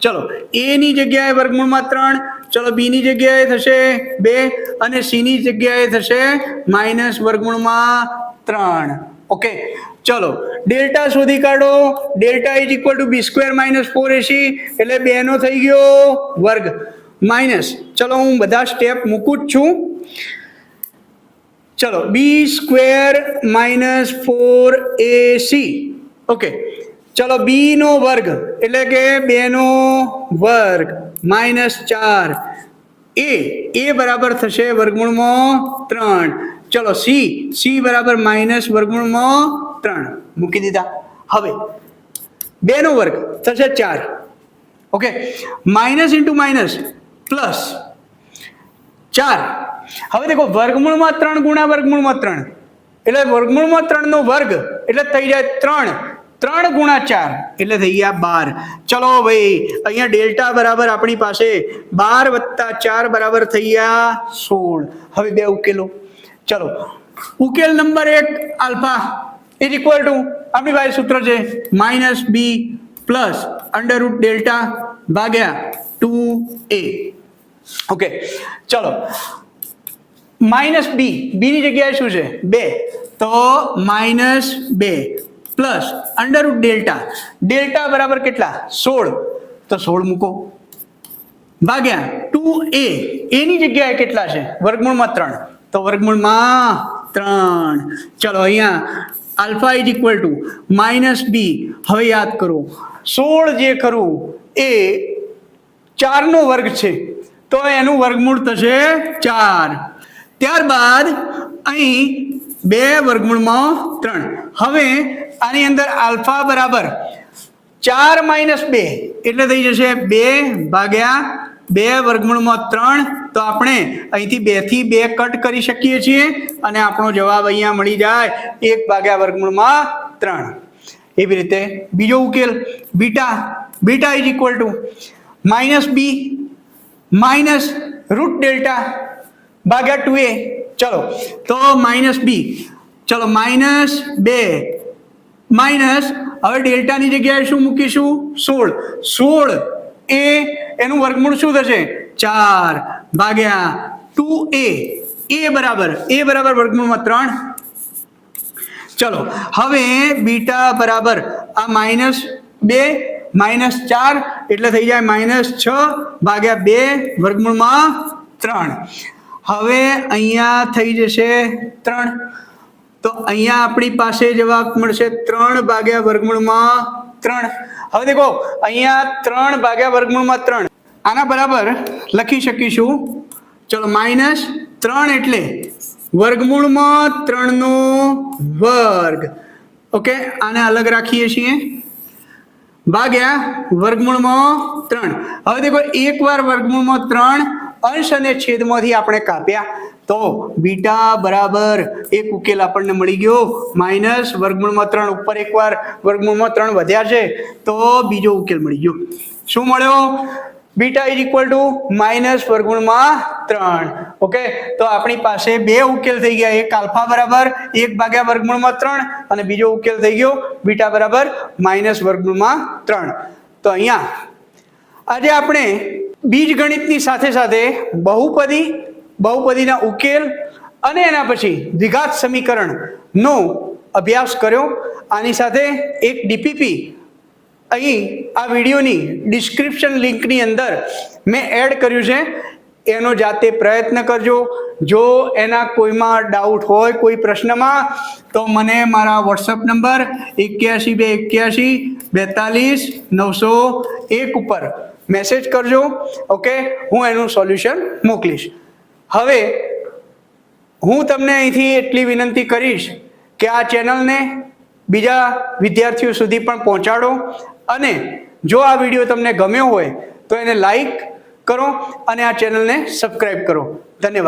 ચલો a ની જગ્યાએ વર્ગમૂળમાં 3, ચલો b ની જગ્યાએ થશે 2 અને c ની જગ્યાએ થશે માઇનસ વર્ગમૂળમાં 3. ઓકે, ચલો ડેલ્ટા શોધી કાઢો. Delta is equal two b² - 4ac, એટલે 2 નો થઈ ગયો વર્ગ માઇનસ, ચલો હું બધા સ્ટેપ મૂકું જ છું. ચલો b² - 4ac. ઓકે, ચલો b નો વર્ગ એટલે કે 2 નો વર્ગ -4. a બરાબર થશે વર્ગમૂળમાં 3. ચલો c બરાબર માઇનસ વર્ગમૂળમાં 3 મૂકી દીધા. હવે 2 નો વર્ગ થશે 4. Okay, minus into minus plus 4. હવે દેખો વર્ગમૂળમાં 3 ગુણ્યા વર્ગમૂળમાં 3 એટલે વર્ગમૂળમાં 3 નો વર્ગ એટલે થઈ જાય 3. 3 ગુણ્યા 4 એટલે થઈ ગયા 12. ચલો ભાઈ અહીંયા ડેલ્ટા બરાબર આપણી પાસે 12 વત્તા 4 બરાબર થઈ ગયા 16. હવે 2 ઉકેલો. ચલો ઉકેલ number 1 alpha is equal two આપણી પાસે સૂત્ર છે -b plus under route delta ભાગ્યા 2a. ઓકે, ચલો -b, b ની જગ્યાએ શું છે 2, તો -2 plus under route delta, delta બરાબર કેટલા 16, તો 16 મૂકો ભાગ્યા 2a. a ની જગ્યાએ કેટલા છે વર્ગમૂળમાં 3, તો વર્ગમૂળમાં 3. ચલો અહીંયા alpha is equal two -b. હવે યાદ કરો 16 જે ખરું એ 4 નો વર્ગ છે, તો એનું વર્ગમૂળ થશે 4. ત્યારબાદ અહીં 2 વર્ગમૂળમાં 3. હવે આની અંદર આલ્ફા બરાબર 4 - 2 એટલે થઈ જશે 2 ભાગ્યા 2 વર્ગમૂળમાં 3. તો આપણે અહીંથી 2 થી 2 કટ કરી શકીએ છીએ અને આપણો જવાબ અહીંયા મળી જાય 1 ભાગ્યા વર્ગમૂળમાં 3. એવી રીતે બીજો ઉકેલ beta is equal two -b minus route delta ભાગ્યા 2a. ચલો તો -b, ચલો -2 માઇનસ, હવે ડેલ્ટાની જગ્યાએ શું મૂકીશું 16 એ એનું વર્ગમૂળ શું થશે 4 ભાગ્યા 2a. a બરાબર વર્ગમૂળમાં 3. ચલો હવે બીટા બરાબર આ -2 -4 એટલે થઈ જાય -6 ભાગ્યા 2 વર્ગમૂળમાં 3. હવે અહીંયા થઈ જશે 3, તો અહીંયા આપણી પાસે જવાબ મળશે 3 ભાગ્યા વર્ગમૂળમાં 3. હવે દેખો અહીંયા 3 ભાગ્યા વર્ગમૂળમાં 3 આના બરાબર લખી શકીશું. ચલો -3 એટલે વર્ગમૂળમાં 3 નો વર્ગ ઓકે, આને અલગ રાખીએ છીએ, ભાગ્યા વર્ગમૂળમાં 3. હવે દેખો, એકવાર વર્ગમૂળમાં 3 અંશ અને છેદમાંથી આપણે કાપ્યા તો બીટા બરાબર એક ઉકેલ આપણને મળી ગયો માઇનસ વર્ગમૂળમાં 3. ઉપર એકવાર વર્ગમૂળમાં 3 વધ્યા છે તો બીજો ઉકેલ મળી ગયો. શું મળ્યો? Beta is equal two minus વર્ગમૂળમાં 3. ઓકે, તો આપણી પાસે બે ઉકેલ થઈ ગયા, એક આલ્ફા બરાબર 1 ભાગ્યા વર્ગમૂળમાં 3 અને બીજો ઉકેલ થઈ ગયો બીટા બરાબર માઇનસ વર્ગમૂળમાં 3. તો અહીંયા આજે આપણે બીજગણિતની સાથે સાથે બહુપદીના ઉકેલ અને એના પછી દ્વિઘાત સમીકરણનો અભ્યાસ કર્યો. આની સાથે એક ડીપીપી અહીં આ વિડીયોની ડિસ્ક્રિપ્શન લિંકની અંદર મેં એડ કર્યું છે, એનો જાતે પ્રયત્ન કરજો. જો એના કોઈમાં ડાઉટ હોય કોઈ પ્રશ્નમાં તો મને મારા વોટ્સઅપ નંબર 8128424901 ઉપર મેસેજ કરજો. ઓકે, હું એનું સોલ્યુશન મોકલીશ. હવે હું તમને અહીંથી એટલી વિનંતી કરીશ કે આ ચેનલને બીજા વિદ્યાર્થીઓ સુધી પણ પહોંચાડો અને જો આ વિડીયો તમને ગમ્યો હોય તો એને લાઈક કરો અને આ ચેનલને સબસ્ક્રાઈબ કરો. ધન્યવાદ.